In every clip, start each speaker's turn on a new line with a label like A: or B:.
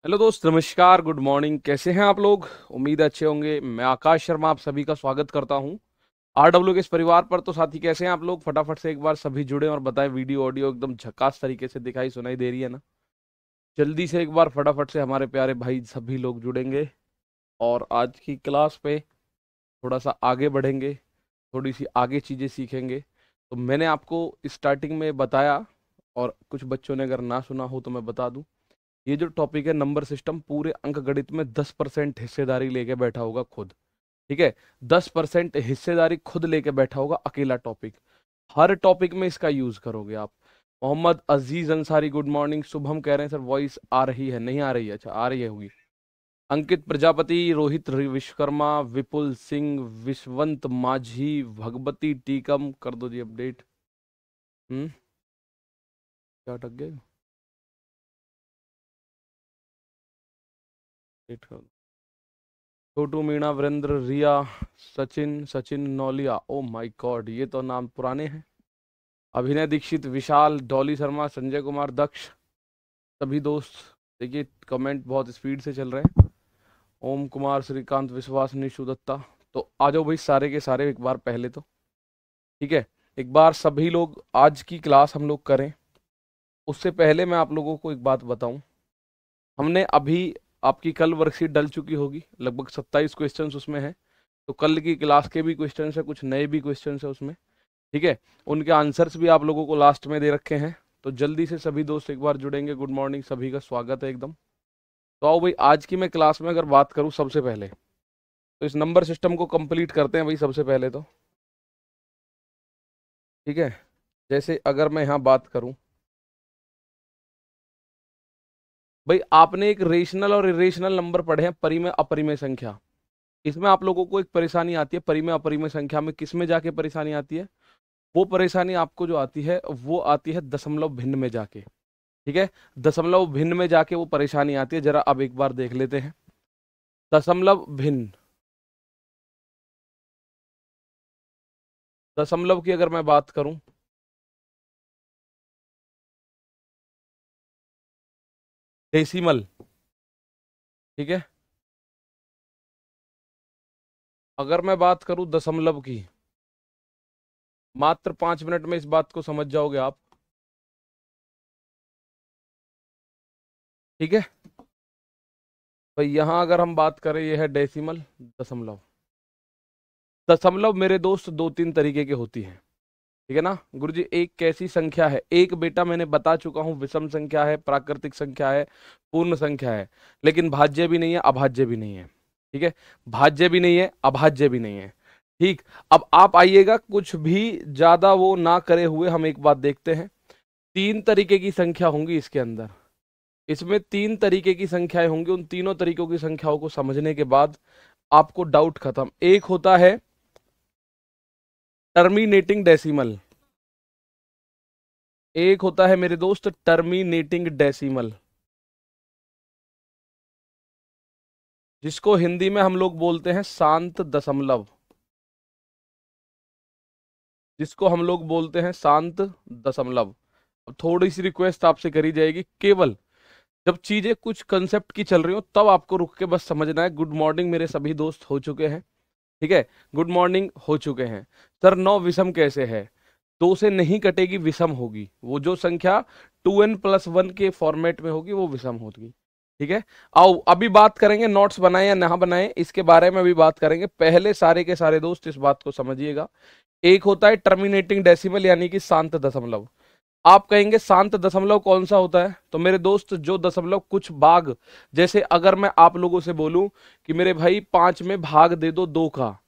A: Hello दोस्त, नमस्कार, good morning. कैसे हैं आप लोग? उम्मीद है अच्छे होंगे। मैं आकाश शर्मा आप सभी का स्वागत करता हूं आरडब्ल्यू के इस परिवार पर। तो साथी, कैसे हैं आप लोग? फटाफट से एक बार सभी जुड़े और बताएं, वीडियो ऑडियो एकदम झकास तरीके से दिखाई सुनाई दे रही है ना? जल्दी से एक बार फटाफट से हमारे प्यारे भाई सभी लोग जुड़ेंगे और आज की क्लास पे थोड़ा सा आगे बढ़ेंगे, थोड़ी सी आगे चीज़ें सीखेंगे। तो मैंने आपको स्टार्टिंग में बताया, और कुछ बच्चों ने अगर ना सुना हो तो मैं बता दूं। ये जो टॉपिक है नंबर सिस्टम, पूरे अंक गणित में 10% हिस्सेदारी लेके बैठा होगा खुद। ठीक है, 10% हिस्सेदारी खुद लेके बैठा होगा, अकेला टॉपिक। हर टॉपिक में इसका यूज करोगे आप। मोहम्मद अजीज अंसारी, गुड मॉर्निंग। शुभम कह रहे हैं सर वॉइस आ रही है, नहीं आ रही है? अच्छा, आ रही है होगी। अंकित प्रजापति, रोहित विश्वकर्मा, विपुल सिंह, विश्वंत माझी, भगवती टीकम, कर दो जी अपडेट। क्या अटक गए? वेट कर। Chhotu, Meena, Virendra, Riya, Sachin, Sachin Nauliya, oh my God, ये तो नाम पुराने हैं। अभिनय दीक्षित, विशाल, डॉली शर्मा, संजय कुमार, दक्ष, सभी दोस्त। देखिए कमेंट बहुत स्पीड से चल रहे हैं। ओम कुमार, श्रीकांत, विश्वास, निशु दत्ता। तो आ जाओ भाई सारे के सारे एक बार पहले तो। ठीक है, एक बार सभी लोग आज की क्लास हम लोग करें। उससे पहले मैं आप लोगों को एक बात बताऊं। हमने अभी, आपकी कल वर्कशीट डल चुकी होगी, लगभग 27 क्वेश्चन उसमें है। तो कल की क्लास के भी क्वेश्चन है, कुछ नए भी क्वेश्चन है उसमें। ठीक है, उनके आंसर्स भी आप लोगों को लास्ट में दे रखे हैं। तो जल्दी से सभी दोस्त एक बार जुड़ेंगे। गुड मॉर्निंग, सभी का स्वागत है एकदम। तो आओ भाई, आज की मैं क्लास में अगर बात करूं सबसे पहले, तो इस नंबर सिस्टम को कंप्लीट करते हैं भाई सबसे पहले तो। ठीक है, जैसे अगर मैं यहाँ बात करूं, भाई आपने एक रेशनल और इरेशनल नंबर पढ़े हैं, परिमेय अपरिमेय संख्या। इसमें आप लोगों को एक परेशानी आती है, परिमेय अपरिमेय संख्या में किस में जाके परेशानी आती है? वो परेशानी आपको जो आती है वो आती है दशमलव भिन्न में जाके। ठीक है, दशमलव भिन्न में जाके वो परेशानी आती है। जरा अब एक बार देख लेते हैं। दशमलव भिन्न, दशमलव की अगर मैं बात करूं, डेसिमल। ठीक है, अगर मैं बात करूं दशमलव की, मात्र 5 मिनट में इस बात को समझ जाओगे आप। ठीक है भाई, यहां अगर हम बात करें, ये है डेसिमल, दशमलव। दशमलव मेरे दोस्त दो तीन तरीके की होती है। ठीक है ना गुरुजी? एक कैसी संख्या है, एक बेटा मैंने बता चुका हूं, विषम संख्या है, प्राकृतिक संख्या है, पूर्ण संख्या है। लेकिन भाज्य भी नहीं है, अभाज्य भी नहीं है। ठीक है, भाज्य भी नहीं है, अभाज्य भी नहीं है। ठीक, अब आप आइएगा, कुछ भी ज्यादा वो ना करे हुए हम एक बात देखते हैं। तीन तरीके की संख्या होंगी इसके अंदर। इसमें तीन तरीके की संख्याएं होंगी। उन तीनों तरीकों की संख्याओं को समझने के बाद आपको डाउट खत्म। एक होता है टर्मिनेटिंग डेसिमल, एक होता है मेरे दोस्त टर्मिनेटिंग डेसिमल, जिसको हिंदी में हम लोग बोलते हैं शांत दशमलव, जिसको हम लोग बोलते हैं शांत दशमलव। अब थोड़ी सी रिक्वेस्ट आपसे करी जाएगी, केवल जब चीजें कुछ कंसेप्ट की चल रही हो तब आपको रुक के बस समझना है। गुड मॉर्निंग मेरे सभी दोस्त हो चुके हैं। ठीक है, गुड मॉर्निंग हो चुके हैं। सर 9 विषम कैसे है? 2 से नहीं कटेगी, विषम होगी। वो जो संख्या 2n+1 के फॉर्मेट में होगी वो विषम होगी। ठीक है, आओ अभी बात करेंगे, नोट्स बनाए या ना बनाए इसके बारे में अभी बात करेंगे। पहले सारे के सारे दोस्त इस बात को समझिएगा। एक होता है टर्मिनेटिंग डेसिमल, यानी कि शांत दशमलव। आप कहेंगे शांत दशमलव कौन सा होता है? तो मेरे दोस्त जो दशमलव कुछ भाग, जैसे अगर मैं आप लोगों से बोलूं कि मेरे भाई 5 में भाग दे दो 2 का,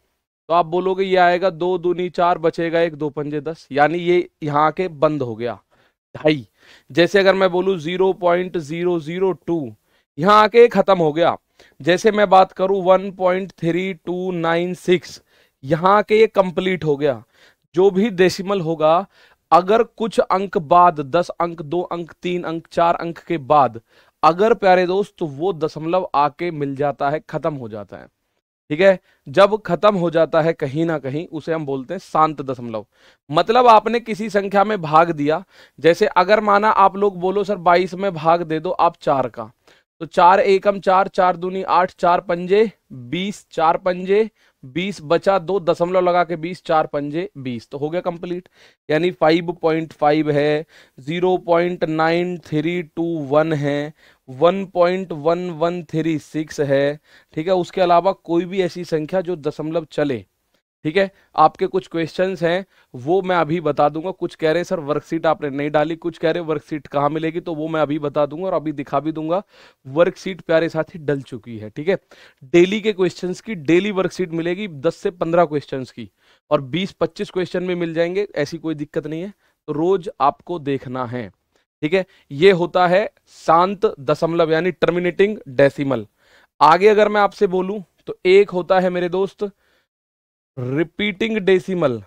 A: तो आप बोलोगे ये आएगा 2 दूनी 4, बचेगा 1, 2 पंजे 10, यानी ये यहाँ के बंद हो गया, ढाई। जैसे अगर मैं बोलूं 0.002, यहाँ आके खत्म हो गया। जैसे मैं बात करूं 1.3296, यहाँ के ये कंप्लीट हो गया। जो भी डेसिमल होगा, अगर कुछ अंक बाद, 10 अंक, 2 अंक, 3 अंक, 4 अंक के बाद अगर प्यारे दोस्त तो वो दशमलव आके मिल जाता है, खत्म हो जाता है। ठीक है, जब खत्म हो जाता है कहीं ना कहीं, उसे हम बोलते हैं शांत दशमलव। मतलब आपने किसी संख्या में भाग दिया, जैसे अगर माना आप लोग बोलो सर 22 में भाग दे दो आप 4 का, तो 4 एकम 4, 4 दूनी 8, 4 पंजे 20, 4 पंजे 20, बचा 2, दशमलव लगा के 20, 4 पंजे 20, तो हो गया कंप्लीट। यानी 5.5 है, 0.9321 है, 1.1136 है। ठीक है, उसके अलावा कोई भी ऐसी संख्या जो दशमलव चले। ठीक है, आपके कुछ क्वेश्चंस हैं वो मैं अभी बता दूंगा। कुछ कह रहे हैं सर वर्कशीट आपने नहीं डाली, कुछ कह रहे हैं वर्कशीट कहाँ मिलेगी, तो वो मैं अभी बता दूंगा और अभी दिखा भी दूंगा। वर्कशीट प्यारे साथी डल चुकी है। ठीक है, डेली के क्वेश्चंस की डेली वर्कशीट मिलेगी, 10 से 15 क्वेश्चंस की, और 20-25 क्वेश्चन में मिल जाएंगे, ऐसी कोई दिक्कत नहीं है। तो रोज आपको देखना है। ठीक है, ये होता है शांत दशमलव यानी टर्मिनेटिंग डेसिमल। आगे अगर मैं आपसे बोलूं तो एक होता है मेरे दोस्त रिपीटिंग डेसिमल,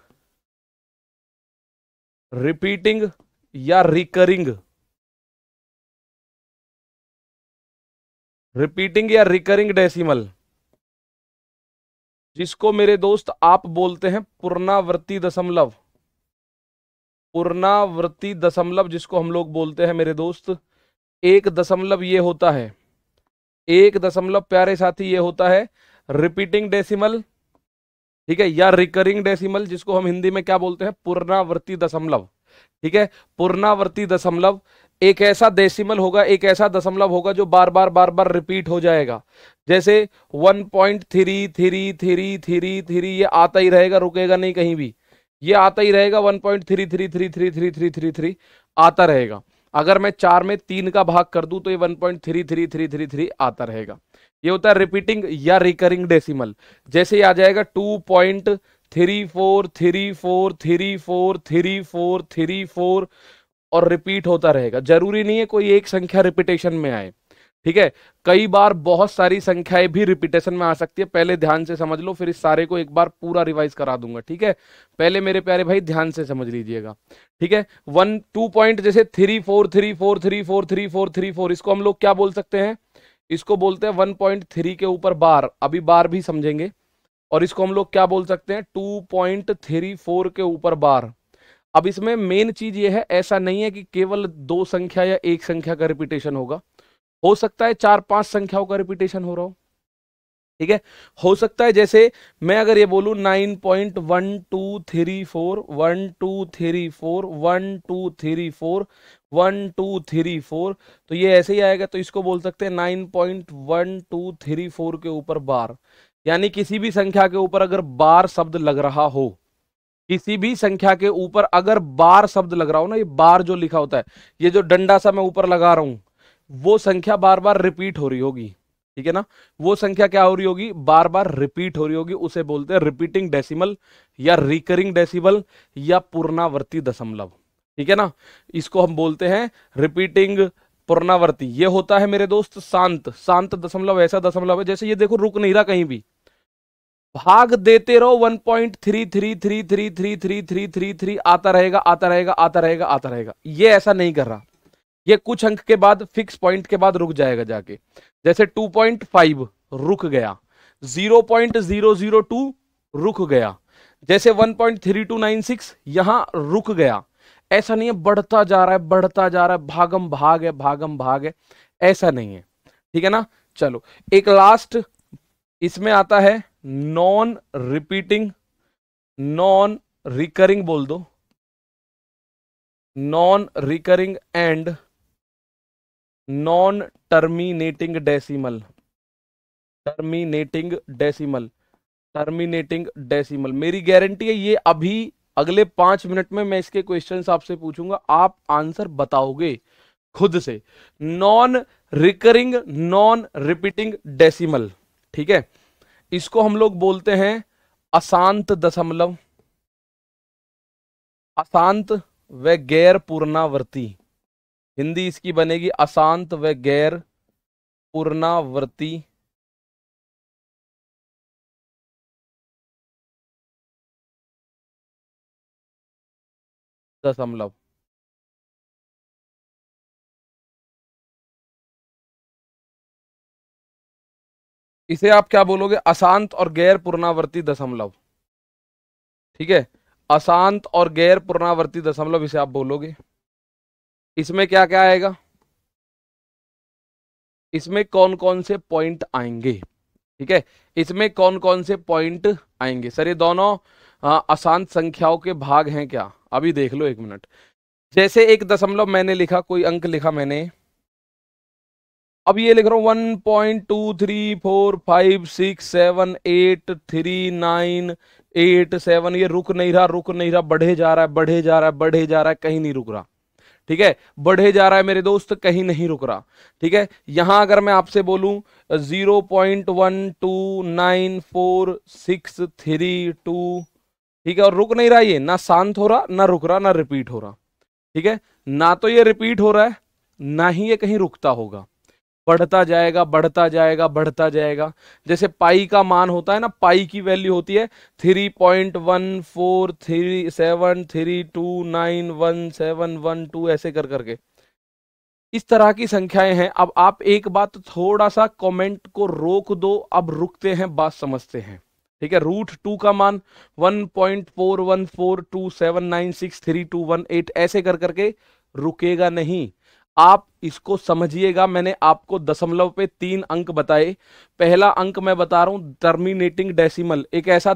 A: रिपीटिंग या रिकरिंग, रिपीटिंग या रिकरिंग डेसिमल, जिसको मेरे दोस्त आप बोलते हैं पुनरावर्ती दशमलव। पुनरावर्ती दशमलव जिसको हम लोग बोलते हैं मेरे दोस्त, एक दशमलव ये होता है, एक दशमलव प्यारे साथी ये होता है रिपीटिंग डेसिमल। ठीक है, या रिकरिंग डेसिमल जिसको हम हिंदी में क्या बोलते हैं, पुनरावर्ती दशमलव। ठीक है, पुनरावर्ती दशमलव एक ऐसा डेसिमल होगा, एक ऐसा दशमलव होगा जो बार बार रिपीट हो जाएगा। जैसे 1.333333 ये आता ही रहेगा, रुकेगा नहीं कहीं भी, ये आता ही रहेगा, 1.33333333 आता रहेगा। अगर मैं 4 में 3 का भाग कर दूं तो ये 1.33333 आता रहेगा। ये होता है रिपीटिंग या रिकरिंग डेसिमल। जैसे ही आ जाएगा 2.34343434 और रिपीट होता रहेगा। जरूरी नहीं है कोई एक संख्या रिपीटेशन में आए। ठीक है, कई बार बहुत सारी संख्याएं भी रिपीटेशन में आ सकती है। पहले ध्यान से समझ लो, फिर इस सारे को एक बार पूरा रिवाइज करा दूंगा। ठीक है, पहले मेरे प्यारे भाई ध्यान से समझ लीजिएगा। ठीक है, 2 जैसे 3434343434, इसको हम लोग क्या बोल सकते हैं, इसको बोलते हैं 1.3 के ऊपर बार, अभी बार भी समझेंगे। और इसको हम लोग क्या बोल सकते हैं, 2.34 के ऊपर बार। अब इसमें मेन चीज ये है, ऐसा नहीं है कि केवल दो संख्या या एक संख्या का रिपीटेशन होगा, हो सकता है 4-5 संख्याओं का रिपीटेशन हो रहा हो। ठीक है, हो सकता है जैसे मैं अगर ये बोलूं 9.1234 1234 1234 1234, तो ये ऐसे ही आएगा। तो इसको बोल सकते हैं 9.1234 के ऊपर बार। यानी किसी भी संख्या के ऊपर अगर बार शब्द लग रहा हो, किसी भी संख्या के ऊपर अगर बार शब्द लग रहा हो ना, ये बार जो लिखा होता है, ये जो डंडा सा मैं ऊपर लगा रहा हूं, वो संख्या बार बार रिपीट हो रही होगी। ठीक है ना, वो संख्या क्या हो रही होगी, बार बार रिपीट हो रही होगी, उसे बोलते हैं रिपीटिंग डेसिमल या रिकरिंग डेसिमल या पूर्णावर्ती दशमलव। ठीक है ना, इसको हम बोलते हैं रिपीटिंग पूर्णावर्ती। ये होता है मेरे दोस्त शांत। शांत दशमलव ऐसा दशमलव है, जैसे ये देखो रुक नहीं रहा कहीं भी, भाग देते रहो 1.33333333 आता रहेगा आता रहेगा आता रहेगा आता रहेगा। ये ऐसा नहीं कर रहा, ये कुछ अंक के बाद फिक्स पॉइंट के बाद रुक जाएगा जाके। जैसे 2.5 रुक गया, 0.002 रुक गया, जैसे 1.3296 यहां रुक गया। ऐसा नहीं है बढ़ता जा रहा है बढ़ता जा रहा है, भागम भाग है भागम भाग है, ऐसा नहीं है। ठीक है ना, चलो एक लास्ट इसमें आता है नॉन रिपीटिंग, नॉन रिकरिंग बोल दो, non recurring and non terminating decimal. Terminating decimal, terminating decimal, मेरी गारंटी है ये अभी अगले 5 मिनट में मैं इसके क्वेश्चंस आपसे पूछूंगा, आप आंसर बताओगे खुद से। Non recurring non repeating decimal. ठीक है, इसको हम लोग बोलते हैं अशांत दशमलव, अशांत व गैर पूर्णावर्ती। हिंदी इसकी बनेगी अशांत व गैर पूर्णावर्ती दशमलव। इसे आप क्या बोलोगे, अशांत और गैर पूर्णावर्ती दशमलव। ठीक है, अशांत और गैर पूर्णावर्ती दशमलव इसे आप बोलोगे। इसमें क्या क्या आएगा, इसमें कौन कौन से पॉइंट आएंगे, ठीक है, इसमें कौन कौन से पॉइंट आएंगे। सर ये दोनों अशांत संख्याओं के भाग हैं क्या, अभी देख लो 1 मिनट। जैसे 1 दशमलव मैंने लिखा, कोई अंक लिखा मैंने, अब ये लिख रहा हूं 1.23456783987, ये रुक नहीं रहा, रुक नहीं रहा, बढ़े जा रहा है, बढ़े जा रहा है, बढ़े जा रहा है, कहीं नहीं रुक रहा, ठीक है, बढ़े जा रहा है मेरे दोस्त, कहीं नहीं रुक रहा, ठीक है। यहां अगर मैं आपसे बोलूं 0.1294632, ठीक है, और रुक नहीं रहा, ये ना शांत हो रहा, ना रुक रहा, ना रिपीट हो रहा, ठीक है, ना तो ये रिपीट हो रहा है, ना ही ये कहीं रुकता होगा, बढ़ता जाएगा, बढ़ता जाएगा, बढ़ता जाएगा। जैसे पाई का मान होता है ना, पाई की वैल्यू होती है 3.14373291712, ऐसे कर करके इस तरह की संख्याएं हैं। अब आप एक बात थोड़ा सा कमेंट को रोक दो, अब रुकते हैं, बात समझते हैं, ठीक है। √2 का मान 1.4142796321 ऐसे कर करके रुकेगा नहीं। आप इसको समझिएगा, मैंने आपको दशमलव पे 3 अंक बताए। पहला अंक मैं बता रहा हूं टर्मिनेटिंग डेसिमल, एक ऐसा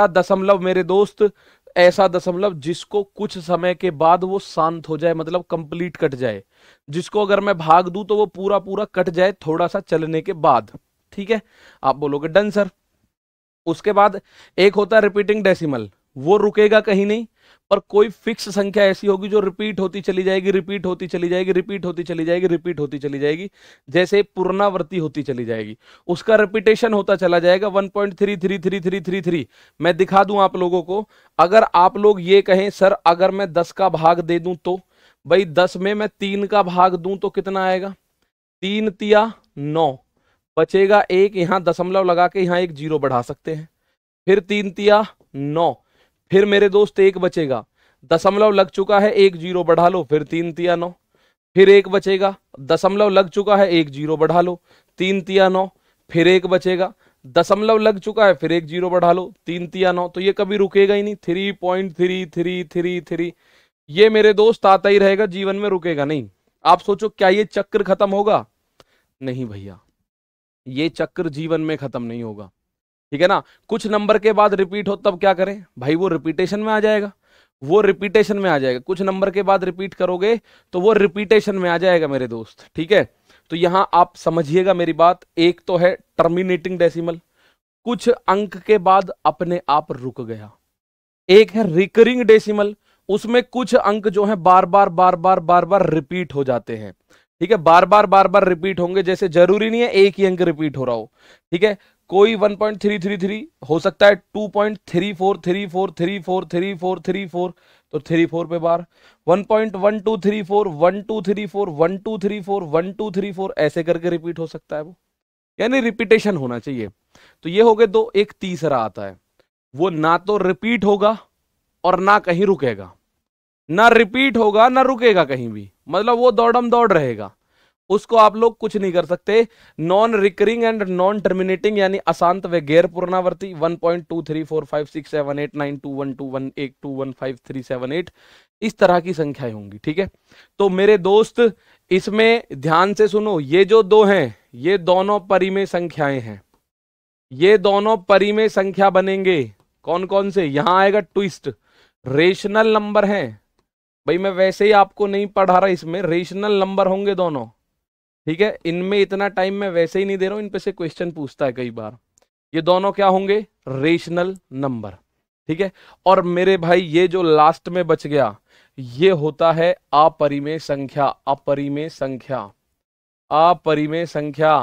A: दशमलव मेरे दोस्त, ऐसा दशमलव जिसको कुछ समय के बाद वो शांत हो जाए, मतलब कंप्लीट कट जाए, जिसको अगर मैं भाग दूं तो वो पूरा पूरा कट जाए थोड़ा सा चलने के बाद, ठीक है। आप बोलोगे डन सर। उसके बाद एक होता है रिपीटिंग डेसिमल, वो रुकेगा कहीं नहीं, पर कोई फिक्स संख्या ऐसी होगी जो रिपीट होती चली जाएगी, रिपीट होती चली जाएगी, रिपीट होती चली जाएगी, रिपीट होती चली जाएगी, जैसे पुनरावृत्ति होती चली जाएगी, उसका रिपीटेशन होता चला जाएगा 1.33333। मैं दिखा दूं आप लोगों को, अगर आप लोग ये कहें सर अगर मैं 10 का भाग दे दूं तो, भाई 10 में मैं 3 का भाग दूं तो कितना आएगा, 3 तिया 9, बचेगा 1, यहां दशमलव लगा के यहां एक 0 बढ़ा सकते हैं, फिर 3 तिया 9, फिर मेरे दोस्त 1 बचेगा, दशमलव लग चुका है, 1 0 बढ़ा लो, फिर 3 तिया 9, फिर 1 बचेगा, दशमलव लग चुका है, 1 0 बढ़ा लो, 3 तिया 9, फिर 1 बचेगा, दशमलव लग चुका है, फिर 1 0 बढ़ा लो, 3 तिया 9, तो ये कभी रुकेगा ही नहीं, 3.3333, ये मेरे दोस्त आता ही रहेगा जीवन में, रुकेगा नहीं। आप सोचो क्या ये चक्र खत्म होगा, नहीं भैया, ये चक्र जीवन में खत्म नहीं होगा, ठीक है ना। कुछ नंबर के बाद रिपीट हो तब क्या करें भाई, वो रिपीटेशन में आ जाएगा, वो रिपीटेशन में आ जाएगा, कुछ नंबर के बाद रिपीट करोगे तो वो रिपीटेशन में आ जाएगा मेरे दोस्त, ठीक है। तो यहां आप समझिएगा मेरी बात, एक तो है टर्मिनेटिंग डेसिमल, कुछ अंक के बाद अपने आप रुक गया, एक है रिकरिंग डेसिमल, उसमें कुछ अंक जो है बार बार बार बार बार बार रिपीट हो जाते हैं, ठीक है, बार बार रिपीट होंगे, जैसे जरूरी नहीं है एक ही अंक रिपीट हो रहा हो, ठीक है, कोई 1.333 हो सकता है 2.3434343434, तो 34 पे बार 1.1234 1234 1234 1234 ऐसे करके रिपीट हो सकता है वो, यानी रिपीटेशन होना चाहिए। तो ये हो गए दो। एक तीसरा आता है, वो ना तो रिपीट होगा और ना कहीं रुकेगा, ना रिपीट होगा ना रुकेगा कहीं भी, मतलब वो दौड़म दौड़ रहेगा, उसको आप लोग कुछ नहीं कर सकते। Non recurring and non terminating यानी अशांत व गैर पुनरावर्ती 1.2345678921211821537 इस तरह की संख्याएं होंगी, ठीक है। तो मेरे दोस्त इसमें ध्यान से सुनो, ये जो दो हैं ये दोनों परिमेय संख्याएं हैं, ये दोनों परिमेय संख्या बनेंगे। कौन कौन से, यहां आएगा ट्विस्ट, रेशनल नंबर हैं भाई, मैं वैसे ही आपको नहीं पढ़ा रहा, इसमें रेशनल नंबर होंगे दोनों, ठीक है। इनमें इतना टाइम मैं वैसे ही नहीं दे रहा हूं, इन पे से क्वेश्चन पूछता है कई बार। ये दोनों क्या होंगे, रेशनल नंबर, ठीक है। और मेरे भाई ये जो लास्ट में बच गया ये होता है अपरिमेय संख्या, अपरिमेय संख्या, अपरिमेय संख्या,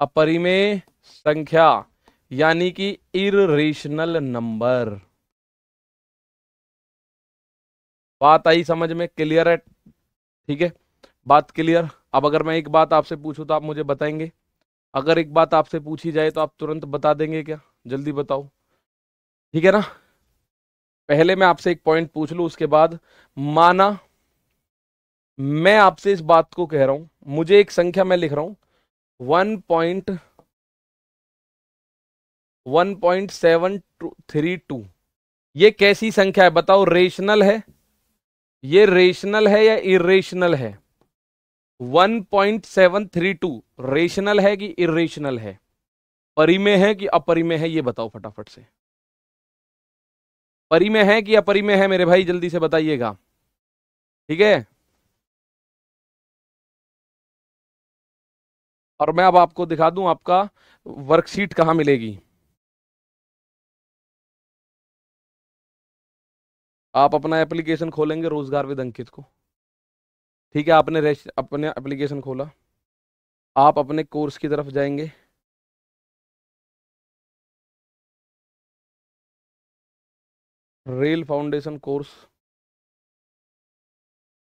A: अपरिमेय संख्या यानी कि इररेशनल नंबर। बात आई समझ में, क्लियर है, ठीक है, बात क्लियर। अब अगर मैं एक बात आपसे पूछूं तो आप मुझे बताएंगे, अगर एक बात आपसे पूछी जाए तो आप तुरंत बता देंगे क्या, जल्दी बताओ, ठीक है ना। पहले मैं आपसे एक पॉइंट पूछ लूं, उसके बाद माना मैं आपसे इस बात को कह रहा हूं, मुझे एक संख्या मैं लिख रहा हूं 1.732, ये कैसी संख्या है बताओ, रेशनल है, ये रेशनल है या इरेशनल है, 1.732 रेशनल है कि इरेशनल है, परिमेय है कि अपरिमेय है, ये बताओ फटाफट से। परिमेय है कि अपरिमेय है मेरे भाई, जल्दी से बताइएगा। ठीक है, और मैं अब आपको दिखा दूं आपका वर्कशीट कहाँ मिलेगी। आप अपना एप्लीकेशन खोलेंगे रोजगार विद अंकित को। ठीक है, आपने अपने एप्लीकेशन खोला, आप अपने कोर्स की तरफ जाएंगे। रेल फाउंडेशन कोर्स,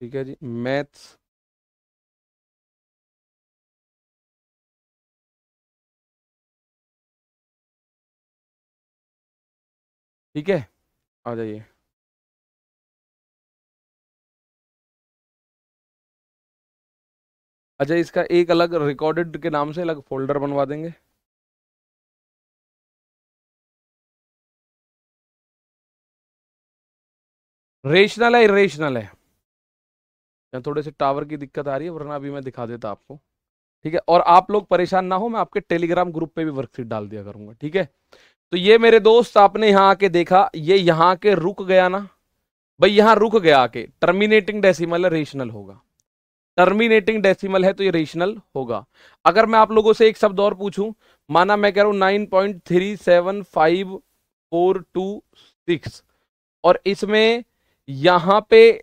A: ठीक है जी, मैथ्स। ठीक है, आ जाइए। अच्छा, इसका एक अलग रिकॉर्डेड के नाम से अलग फोल्डर बनवा देंगे। रेशनल है इरेशनल है? यहाँ थोड़े से टावर की दिक्कत आ रही है, वरना अभी मैं दिखा देता आपको। ठीक है, और आप लोग परेशान ना हो, मैं आपके टेलीग्राम ग्रुप पे भी वर्कशीट डाल दिया करूंगा। ठीक है, तो ये मेरे दोस्त आपने यहाँ आके देखा, ये यहाँ के रुक गया ना भाई, यहाँ रुक गया आके। टर्मिनेटिंग डेसिमल है, रेशनल होगा। टर्मिनेटिंग डेसिमल है तो ये रेशनल होगा। अगर मैं आप लोगों से एक शब्द और पूछूं, माना मैं कह रहा हूं 9.37542 और इसमें यहां पे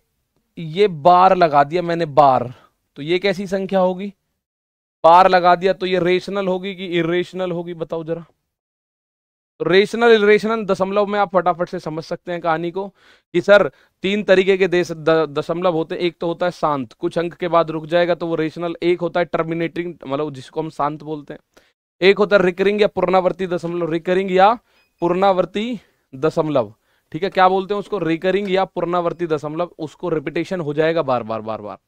A: ये बार लगा दिया मैंने, बार, तो ये कैसी संख्या होगी? बार लगा दिया तो ये रेशनल होगी कि इरेशनल होगी, बताओ जरा। रेशनल इरेशनल दशमलव में आप फटाफट से समझ सकते हैं कहानी को कि सर तीन तरीके के दशमलव होते हैं। एक तो होता है शांत, कुछ अंक के बाद रुक जाएगा तो वो रेशनल। एक होता है टर्मिनेटिंग, मतलब जिसको हम शांत बोलते हैं। एक होता है रिकरिंग या पुनरावर्ती दशमलव, रिकरिंग या पुनरावर्ती दशमलव। ठीक है, क्या बोलते हैं उसको? रिकरिंग या पुनरावर्ती दशमलव। उसको रिपीटेशन हो जाएगा बार बार बार बार।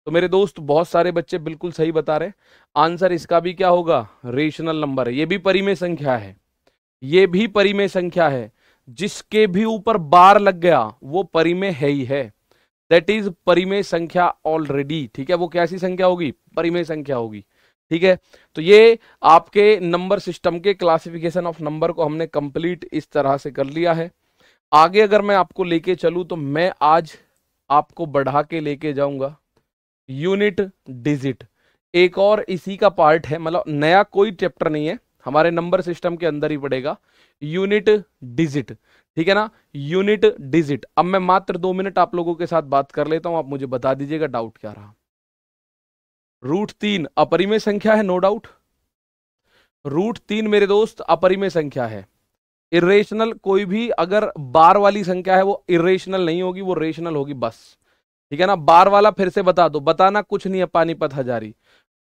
A: तो मेरे दोस्त बहुत सारे बच्चे बिल्कुल सही बता रहे। आंसर इसका भी क्या होगा? रेशनल नंबर है। ये भी परिमेय संख्या है, ये भी परिमेय संख्या है। जिसके भी ऊपर बार लग गया वो परिमेय है ही है। दैट इज परिमेय संख्या ऑलरेडी। ठीक है, वो कैसी संख्या होगी? परिमेय संख्या होगी। ठीक है, तो ये आपके नंबर सिस्टम के क्लासिफिकेशन ऑफ नंबर को हमने कंप्लीट इस तरह से कर लिया है। आगे अगर मैं आपको लेके चलूं तो मैं आज आपको बढ़ा के लेके जाऊंगा यूनिट डिजिट। एक और इसी का पार्ट है, मतलब नया कोई चैप्टर नहीं है, हमारे नंबर सिस्टम के अंदर ही पड़ेगा, यूनिट डिजिट। ठीक है ना, यूनिट डिजिट। अब मैं मात्र 2 मिनट आप लोगों के साथ बात कर लेता हूं, आप मुझे बता दीजिएगा डाउट क्या रहा। √3 अपरिमेय संख्या है, नो डाउट। √3 मेरे दोस्त अपरिमेय संख्या है। इरेशनल कोई भी अगर बार वाली संख्या है वो इरेशनल नहीं होगी, वो रेशनल होगी बस। ठीक है ना, बार वाला फिर से बता दो, बताना कुछ नहीं है। पानीपत हजारी,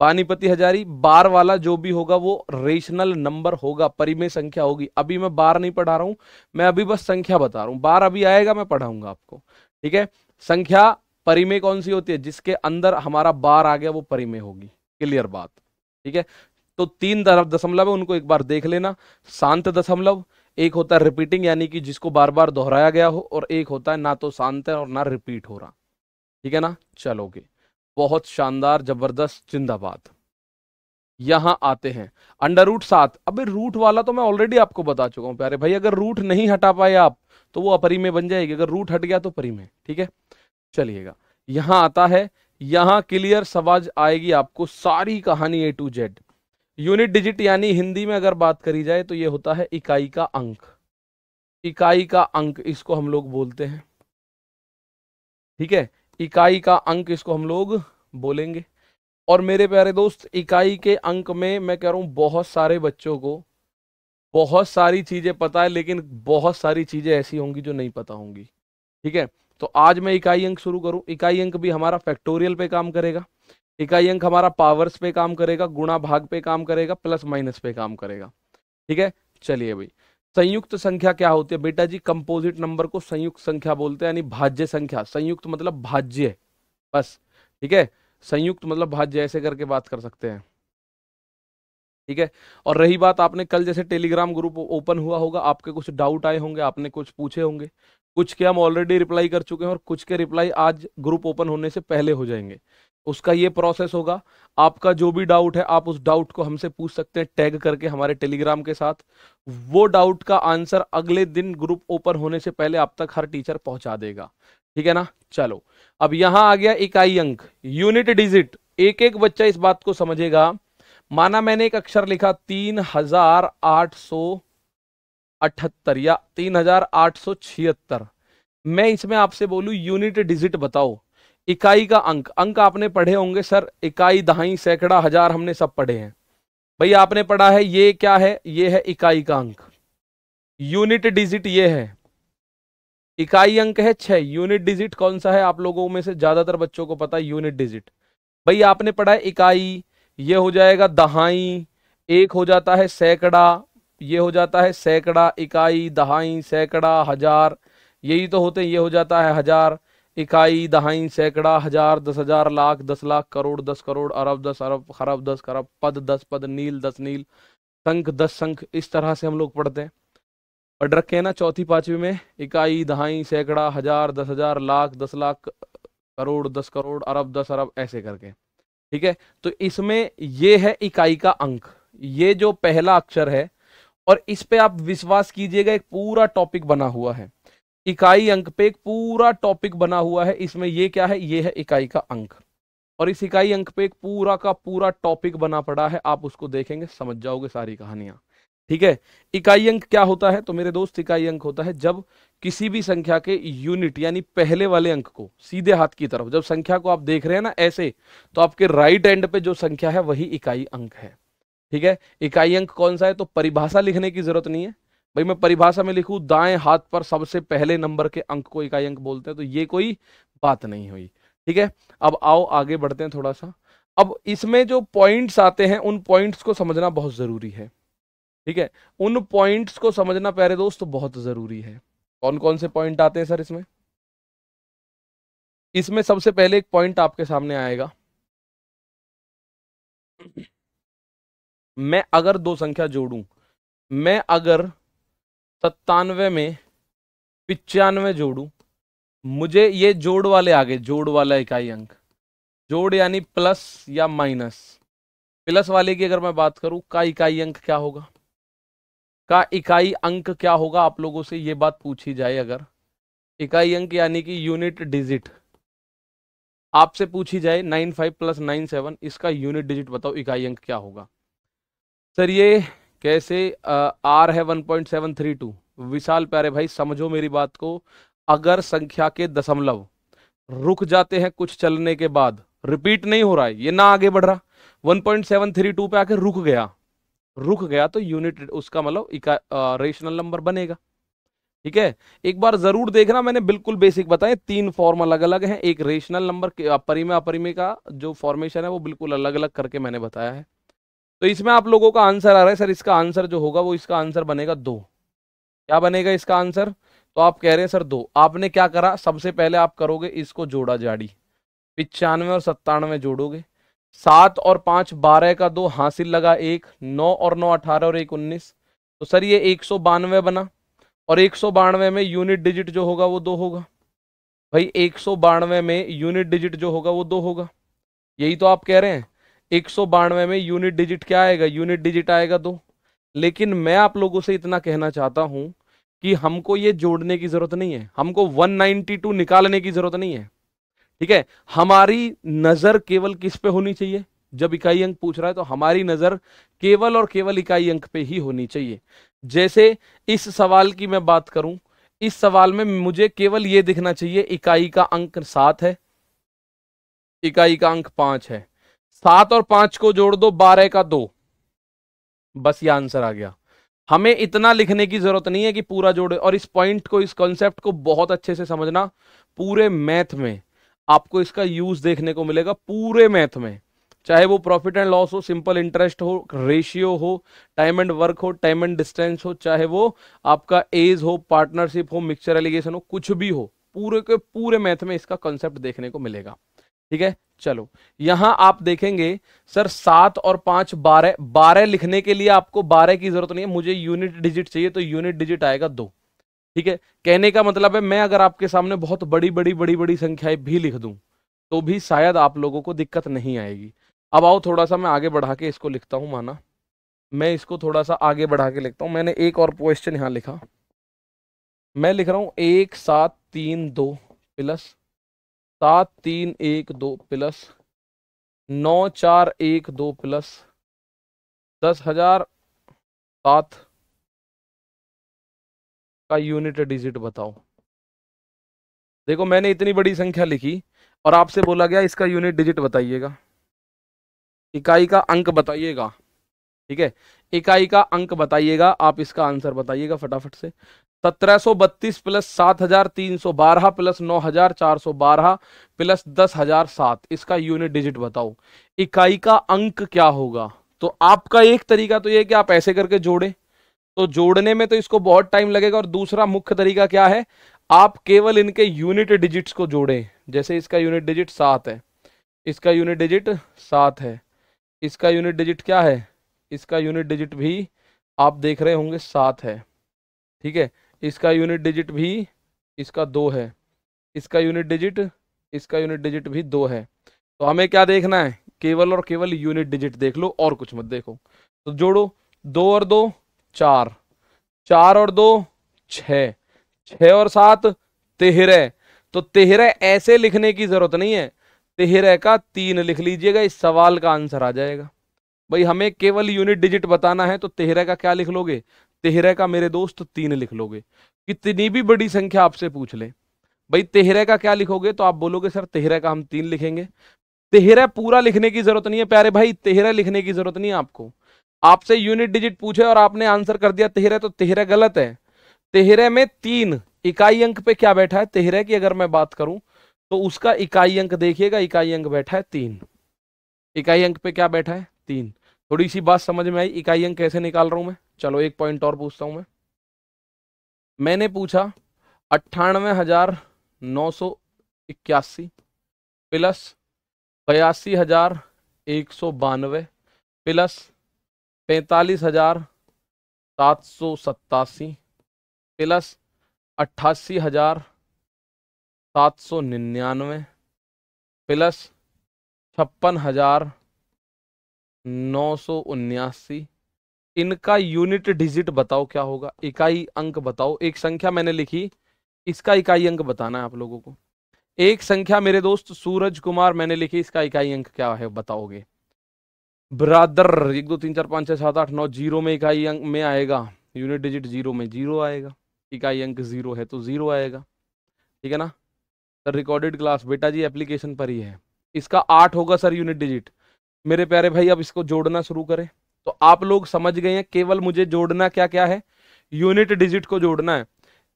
A: पानीपति हजारी, बार वाला जो भी होगा वो रेशनल नंबर होगा, परिमेय संख्या होगी। अभी मैं बार नहीं पढ़ा रहा हूं, मैं अभी बस संख्या बता रहा हूं। बार अभी आएगा, मैं पढ़ाऊंगा आपको। ठीक है, संख्या परिमेय कौन सी होती है? जिसके अंदर हमारा बार आ गया वो परिमेय होगी। क्लियर बात? ठीक है, तो 3 दशमलव है, उनको एक बार देख लेना। शांत दशमलव, एक होता है रिपीटिंग यानी कि जिसको बार बार दोहराया गया हो, और एक होता है ना तो शांत है और ना रिपीट हो रहा। ठीक है ना, चलोगे, बहुत शानदार, जबरदस्त, जिंदाबाद। यहां आते हैं √7। अबे रूट वाला तो मैं ऑलरेडी आपको बता चुका हूं प्यारे भाई, अगर रूट नहीं हटा पाए आप तो वो अपरिमेय बन जाएगी, अगर रूट हट गया तो परिमेय। ठीक है, चलिएगा, यहां आता है, यहां क्लियर समझ आएगी आपको सारी कहानी A to Z। Unit digit यानी हिंदी में अगर बात करी जाए तो ये होता है इकाई का अंक। इकाई का अंक इसको हम लोग बोलते हैं। ठीक है, इकाई का अंक इसको हम लोग बोलेंगे। और मेरे प्यारे दोस्त, इकाई के अंक में मैं कह रहा हूं बहुत सारे बच्चों को बहुत सारी चीजें पता है, लेकिन बहुत सारी चीजें ऐसी होंगी जो नहीं पता होंगी। ठीक है, तो आज मैं इकाई अंक शुरू करूं। इकाई अंक भी हमारा फैक्टोरियल पे काम करेगा, इकाई अंक हमारा पावर्स पे काम करेगा, गुणा भाग पे काम करेगा, प्लस माइनस पे काम करेगा। ठीक है, चलिए भाई, संयुक्त संख्या क्या होती है बेटा जी? कंपोजिट नंबर को संयुक्त संख्या बोलते हैं, यानी भाज्य संख्या। संयुक्त मतलब भाज्य, बस। ठीक है, संयुक्त मतलब भाज्य, ऐसे करके बात कर सकते हैं। ठीक है, और रही बात, आपने कल जैसे टेलीग्राम ग्रुप ओपन हुआ होगा, आपके कुछ डाउट आए होंगे, आपने कुछ पूछे होंगे, कुछ के हम ऑलरेडी रिप्लाई कर चुके हैं और कुछ के रिप्लाई आज ग्रुप ओपन होने से पहले हो जाएंगे। उसका ये प्रोसेस होगा। आपका जो भी डाउट है आप उस डाउट को हमसे पूछ सकते हैं टैग करके हमारे टेलीग्राम के साथ। वो डाउट का आंसर अगले दिन ग्रुप ओपन होने से पहले आप तक हर टीचर पहुंचा देगा। ठीक है ना। चलो अब यहां आ गया इकाई अंक, यूनिट डिजिट। एक एक बच्चा इस बात को समझेगा। माना मैंने एक अक्षर लिखा 3878 या 3876, मैं इसमें आपसे बोलूं यूनिट डिजिट बताओ, इकाई का अंक। अंक आपने पढ़े होंगे सर, इकाई, दहाई, सैकड़ा, हजार, हमने सब पढ़े हैं। भाई आपने पढ़ा है ये क्या है, ये है इकाई का अंक। यूनिट डिजिट ये है, इकाई अंक है 6। यूनिट डिजिट कौन सा है, आप लोगों में से ज्यादातर बच्चों को पता है यूनिट डिजिट। भाई आपने पढ़ा है इकाई, ये हो जाएगा दहाई, एक हो जाता है सैकड़ा, ये हो जाता है सैकड़ा, इकाई, दहाई, सैकड़ा, हजार, यही तो होते हैं। ये हो जाता है हजार, इकाई, दहाई, सैकड़ा, हजार, 10,000, लाख, 10 लाख, करोड़, 10 करोड़, अरब, 10 अरब, खरब, 10 खरब, पद, 10 पद, नील, 10 नील, संख, 10 संख। इस तरह से हम लोग पढ़ते हैं। पढ़ रखे हैं ना चौथी पांचवी में, इकाई, दहाई, सैकड़ा, हजार, 10,000, लाख, 10 लाख, करोड़, 10 करोड़, अरब, 10 अरब, ऐसे करके। ठीक है, तो इसमें ये है इकाई का अंक, ये जो पहला अक्षर है। और इस पे आप विश्वास कीजिएगा एक पूरा टॉपिक बना हुआ है, इकाई अंक पे एक पूरा टॉपिक बना हुआ है। इसमें ये क्या है, ये है इकाई का अंक। और इस इकाई अंक पे एक पूरा का पूरा टॉपिक बना पड़ा है, आप उसको देखेंगे समझ जाओगे सारी कहानियां। ठीक है, इकाई अंक क्या होता है तो मेरे दोस्त, इकाई अंक होता है जब किसी भी संख्या के यूनिट यानी पहले वाले अंक को सीधे हाथ की तरफ, जब संख्या को आप देख रहे हैं ना ऐसे, तो आपके राइट एंड पे जो संख्या है वही इकाई अंक है। ठीक है, इकाई अंक कौन सा है तो परिभाषा लिखने की जरूरत नहीं है। भाई मैं परिभाषा में लिखूं दाएं हाथ पर सबसे पहले नंबर के अंक को इकाई अंक बोलते हैं, तो ये कोई बात नहीं हुई। ठीक है, अब आओ आगे बढ़ते हैं थोड़ा सा। अब इसमें जो पॉइंट्स आते हैं उन पॉइंट्स को समझना बहुत जरूरी है। ठीक है, उन पॉइंट्स को समझना प्यारे दोस्त बहुत जरूरी है। कौन कौन से पॉइंट आते हैं सर इसमें? इसमें सबसे पहले एक पॉइंट आपके सामने आएगा, मैं अगर दो संख्या जोड़ूं, मैं अगर 97 में 95 जोड़ूं, मुझे ये जोड़ वाले आगे, जोड़ वाला इकाई अंक, जोड़ यानी प्लस या माइनस, प्लस वाले की अगर मैं बात करूं का इकाई अंक क्या होगा, का इकाई अंक क्या होगा, आप लोगों से ये बात पूछी जाए अगर, इकाई अंक यानी कि यूनिट डिजिट आपसे पूछी जाए 95 + 97, इसका यूनिट डिजिट बताओ इकाई अंक क्या होगा। सर ये कैसे, आर है 1.732। विशाल प्यारे भाई समझो मेरी बात को, अगर संख्या के दशमलव रुक जाते हैं कुछ चलने के बाद, रिपीट नहीं हो रहा है, ये ना आगे बढ़ रहा, 1.732 पे आके रुक गया, रुक गया तो यूनिट उसका मतलब रेशनल नंबर बनेगा। ठीक है, एक बार जरूर देखना, मैंने बिल्कुल बेसिक बताए, 3 फॉर्म अलग अलग हैं, एक रेशनल नंबर के परिमेय अपरिमेय का जो फॉर्मेशन है वो बिल्कुल अलग अलग करके मैंने बताया है। तो इसमें आप लोगों का आंसर आ रहा है सर, इसका आंसर जो होगा वो, इसका आंसर बनेगा 2। क्या बनेगा इसका आंसर, तो आप कह रहे हैं सर 2। आपने क्या करा, सबसे पहले आप करोगे इसको जोड़ा जाड़ी, 95 और 97 जोड़ोगे, 7 और 5 12 का 2 हासिल लगा 1, 9 और 9 18 और 1 19, तो सर ये 192 बना। और 192 में यूनिट डिजिट जो होगा वो 2 होगा। भाई 192 में यूनिट डिजिट जो होगा वो 2 होगा, यही तो आप कह रहे हैं। 192 में यूनिट डिजिट क्या आएगा, यूनिट डिजिट आएगा 2। लेकिन मैं आप लोगों से इतना कहना चाहता हूं कि हमको ये जोड़ने की जरूरत नहीं है, हमको 192 निकालने की जरूरत नहीं है। ठीक है, हमारी नजर केवल किस पे होनी चाहिए, जब इकाई अंक पूछ रहा है तो हमारी नजर केवल और केवल इकाई अंक पे ही होनी चाहिए। जैसे इस सवाल की मैं बात करूं, इस सवाल में मुझे केवल ये दिखना चाहिए इकाई का अंक 7 है, इकाई का अंक 5 है, 7 और 5 को जोड़ दो 12 का 2, बस ये आंसर आ गया। हमें इतना लिखने की जरूरत नहीं है कि पूरा जोड़े। और इस पॉइंट को, इस कॉन्सेप्ट को बहुत अच्छे से समझना, पूरे मैथ में आपको इसका यूज देखने को मिलेगा, पूरे मैथ में, चाहे वो प्रॉफिट एंड लॉस हो, सिंपल इंटरेस्ट हो, रेशियो हो, टाइम एंड वर्क हो, टाइम एंड डिस्टेंस हो, चाहे वो आपका एज हो, पार्टनरशिप हो, मिक्सचर एलिगेशन हो, कुछ भी हो, पूरे के पूरे मैथ में इसका कॉन्सेप्ट देखने को मिलेगा। ठीक है, चलो यहां आप देखेंगे सर 7 और 5 12, 12 लिखने के लिए आपको 12 की जरूरत नहीं है, मुझे यूनिट डिजिट चाहिए, तो यूनिट डिजिट आएगा 2। ठीक है, कहने का मतलब है मैं अगर आपके सामने बहुत बड़ी बड़ी बड़ी बड़ी संख्याएं भी लिख दूं तो भी शायद आप लोगों को दिक्कत नहीं आएगी। अब आओ थोड़ा सा मैं आगे बढ़ा के इसको लिखता हूं, माना मैं इसको थोड़ा सा आगे बढ़ा के लिखता हूं। मैंने एक और क्वेश्चन यहां लिखा, मैं लिख रहा हूं 1732 प्लस 7312 प्लस 9412 प्लस 10,007 का यूनिट डिजिट बताओ। देखो मैंने इतनी बड़ी संख्या लिखी और आपसे बोला गया इसका यूनिट डिजिट बताइएगा, इकाई का अंक बताइएगा। ठीक है, इकाई का अंक बताइएगा, आप इसका आंसर बताइएगा फटाफट से। 1732 प्लस 7312 प्लस 9412 प्लस 10,007, इसका यूनिट डिजिट बताओ। इकाई का अंक क्या होगा? तो आपका एक तरीका तो ये कि आप ऐसे करके जोड़े, तो जोड़ने में तो इसको बहुत टाइम लगेगा। और दूसरा मुख्य तरीका क्या है, आप केवल इनके यूनिट डिजिट्स को जोड़ें। जैसे इसका यूनिट डिजिट 7 है, इसका यूनिट डिजिट 7 है, इसका यूनिट डिजिट क्या है, इसका यूनिट डिजिट भी आप देख रहे होंगे 7 है। ठीक है, इसका यूनिट डिजिट भी इसका 2 है, इसका यूनिट डिजिट, इसका यूनिट डिजिट भी 2 है। तो हमें क्या देखना है, केवल और केवल यूनिट डिजिट देख लो और कुछ मत देखो। तो जोड़ो, 2 और 2 4, 4 और 2 6, 6 और 7 13। तो 13 ऐसे लिखने की जरूरत नहीं है, 13 का 3 लिख लीजिएगा, इस सवाल का आंसर आ जाएगा। भाई हमें केवल यूनिट डिजिट बताना है, तो 13 का क्या लिख लोगे, 13 का मेरे दोस्त 3 लिख लोगे। कितनी भी बड़ी संख्या आपसे पूछ ले, भाई 13 का क्या लिखोगे, तो आप बोलोगे सर 13 का हम 3 लिखेंगे। 13 पूरा लिखने की जरूरत नहीं है प्यारे भाई, 13 लिखने की जरूरत नहीं है आपको। आपसे यूनिट डिजिट पूछे और आपने आंसर कर दिया 13, तो 13 गलत है। 13 में 3 इकाई अंक पे क्या बैठा है, 13 की अगर मैं बात करूं तो उसका इकाई अंक देखिएगा, इकाई अंक बैठा है 3। इकाई अंक पे क्या बैठा है, 3। थोड़ी सी बात समझ में आई, इकाई अंक कैसे निकाल रहा हूं मैं। चलो एक पॉइंट और पूछता हूं मैं। मैंने पूछा 98,981 प्लस 82,192 प्लस 45,787 प्लस 88,799 प्लस 56,979, इनका यूनिट डिजिट बताओ क्या होगा, इकाई अंक बताओ। एक संख्या मैंने लिखी, इसका इकाई अंक बताना है आप लोगों को। एक संख्या मेरे दोस्त सूरज कुमार मैंने लिखी, इसका इकाई अंक क्या है बताओगे। ब्रादर 1 2 3 4 5 6 7 8 9 जीरो में इकाई अंक में आएगा, यूनिट डिजिट 0 में 0 आएगा, इकाई अंक 0 है तो 0 आएगा। ठीक है ना सर, रिकॉर्डेड क्लास बेटा जी एप्लीकेशन पर ही है। इसका 8 होगा सर यूनिट डिजिट। मेरे प्यारे भाई अब इसको जोड़ना शुरू करें। तो आप लोग समझ गए हैं, केवल मुझे जोड़ना क्या क्या है, यूनिट डिजिट को जोड़ना है।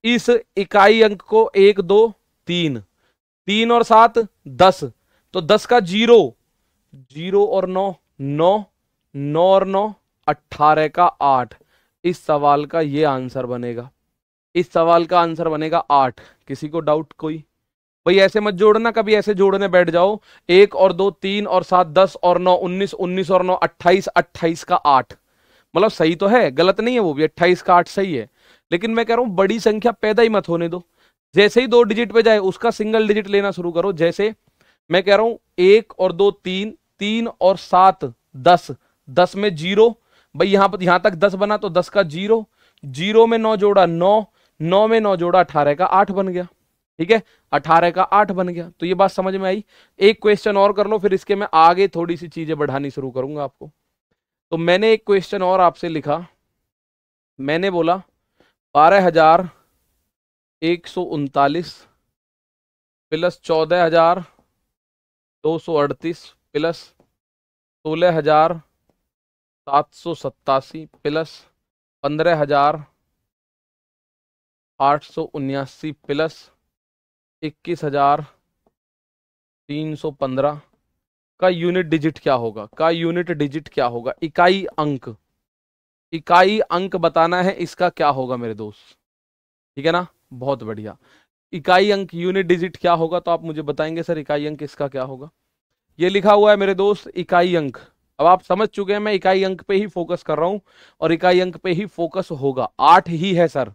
A: इस इकाई अंक को 1 2 3, 3 और 7 10, तो 10 का 0, 0 और 9 9, 9 और 9 18 का 8। इस सवाल का ये आंसर बनेगा, इस सवाल का आंसर बनेगा 8। किसी को डाउट कोई? भाई ऐसे मत जोड़ना, कभी ऐसे जोड़ने बैठ जाओ 1 और 2 3 और 7 10 और 9 19, 19 और 9 28, 28 का 8। मतलब सही तो है, गलत नहीं है वो भी, 28 का 8 सही है। लेकिन मैं कह रहा हूं बड़ी संख्या पैदा ही मत होने दो, जैसे ही 2 डिजिट पे जाए उसका सिंगल डिजिट लेना शुरू करो। जैसे मैं कह रहा हूं 1 और 2 3, 3 और 7 10, 10 में 0, भाई यहां तक 10 बना तो 10 का 0, 0 में 9 जोड़ा 9, 9 में 9 जोड़ा 18 का 8 बन गया। ठीक है, 18 का 8 बन गया। तो ये बात समझ में आई। एक क्वेश्चन और कर लो, फिर इसके मैं आगे थोड़ी सी चीजें बढ़ानी शुरू करूंगा आपको। तो मैंने एक क्वेश्चन और आपसे लिखा, मैंने बोला 12,139 प्लस 14,238 प्लस 16,787 प्लस 15,879 प्लस 21,315 का यूनिट डिजिट क्या होगा, का यूनिट डिजिट क्या होगा, इकाई अंक, इकाई अंक बताना है इसका क्या होगा मेरे दोस्त। ठीक है ना, बहुत बढ़िया। इकाई अंक यूनिट डिजिट क्या होगा, तो आप मुझे बताएंगे सर इकाई अंक इसका क्या होगा। ये लिखा हुआ है मेरे दोस्त इकाई अंक। अब आप समझ चुके हैं मैं इकाई अंक पे ही फोकस कर रहा हूं और इकाई अंक पे ही फोकस होगा। 8 ही है सर,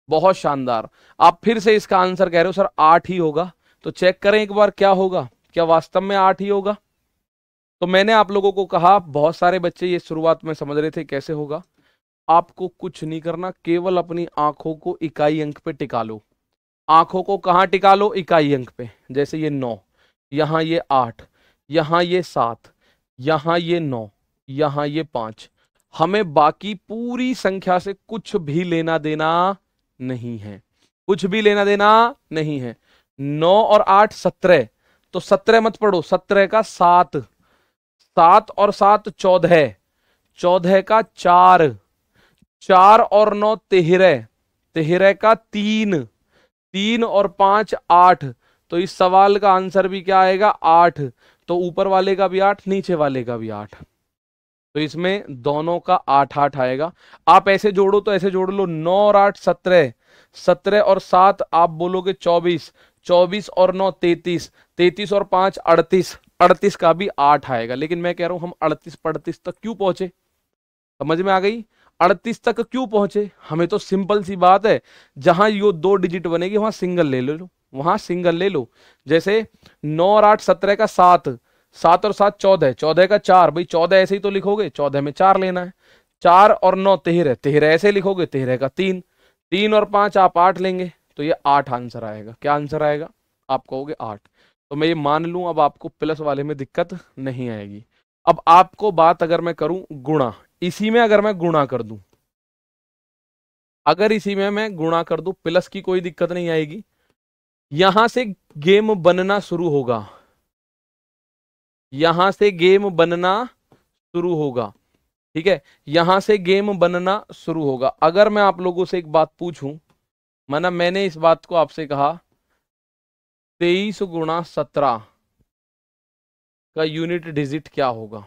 A: बहुत शानदार। आप फिर से इसका आंसर कह रहे हो सर 8 ही होगा, तो चेक करें एक बार क्या होगा। क्या वास्तव में 8 ही होगा? तो मैंने आप लोगों को कहा, बहुत सारे बच्चे ये शुरुआत में समझ रहे थे कैसे होगा। आपको कुछ नहीं करना, केवल अपनी आंखों को इकाई अंक पे टिका लो। आंखों को कहाँ टिका लो? इकाई अंक पे। जैसे ये 9, यहां ये 8, यहां ये 7, यहां ये 9, यहां ये 5। हमें बाकी पूरी संख्या से कुछ भी लेना देना नहीं है, कुछ भी लेना देना नहीं है। 9 और 8 17, तो 17 मत पढ़ो, 17 का 7, 7 और 7 14, 14 का 4, 4 और 9 13, 13 का 3, 3 और 5 8। तो इस सवाल का आंसर भी क्या आएगा? 8। तो ऊपर वाले का भी 8, नीचे वाले का भी 8। तो इसमें दोनों का 8 8 आएगा। आप ऐसे जोड़ो तो ऐसे जोड़ लो, 9 और 8 17, 17 और 7 आप बोलोगे 24, 24 और 9 33, 33 और 5 38, 38 का भी 8 आएगा। लेकिन मैं कह रहा हूं हम 38 35 तक क्यों पहुंचे? समझ में आ गई? 38 तक क्यों पहुंचे? हमें तो सिंपल सी बात है, जहां यो 2 डिजिट बनेगी वहां सिंगल ले लो, वहां सिंगल ले लो। जैसे 9 और 8 17 का 7, 7 और 7 14, 14 का 4, भाई 14 ऐसे ही तो लिखोगे, 14 में 4 लेना है। 4 और 9 13, 13 ऐसे लिखोगे, 13 का 3, 3 और 5 आप 8 लेंगे, तो ये 8 आंसर आएगा। क्या आंसर आएगा? आप कहोगे 8। तो मैं ये मान लूं, अब आपको प्लस वाले में दिक्कत नहीं आएगी। अब आपको बात अगर मैं करूं गुणा, इसी में अगर मैं गुणा कर दूं, अगर इसी में मैं गुणा कर दूं, प्लस की कोई दिक्कत नहीं आएगी। यहां से गेम बनना शुरू होगा, यहां से गेम बनना शुरू होगा, ठीक है, यहां से गेम बनना शुरू होगा। अगर मैं आप लोगों से एक बात पूछूं, माना मैंने इस बात को आपसे कहा 23 गुणा 17 का यूनिट डिजिट क्या होगा,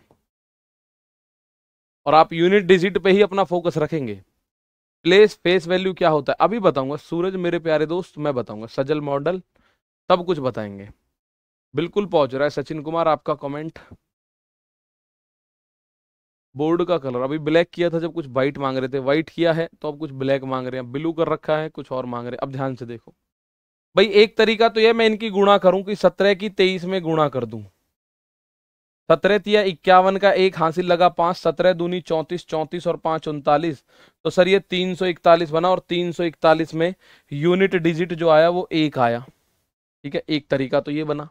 A: और आप यूनिट डिजिट पे ही अपना फोकस रखेंगे। प्लेस फेस वैल्यू क्या होता है अभी बताऊंगा। सूरज मेरे प्यारे दोस्त, मैं बताऊंगा, सजल मॉडल सब कुछ बताएंगे। बिल्कुल पहुंच रहा है सचिन कुमार आपका कमेंट। बोर्ड का कलर अभी ब्लैक किया था, जब कुछ वाइट मांग रहे थे, वाइट किया है तो अब कुछ ब्लैक मांग रहे हैं, ब्लू कर रखा है, कुछ और मांग रहे हैं। अब ध्यान से देखो भाई, एक तरीका तो यह मैं इनकी गुणा करूं कि 17 की 23 में गुणा कर दूं। 17 तिया 51 का 1 हासिल लगा 5, 17 दूनी 34, 34 और 5 39। तो सर ये 341 बना, और 341 में यूनिट डिजिट जो आया वो 1 आया। ठीक है, एक तरीका तो ये बना।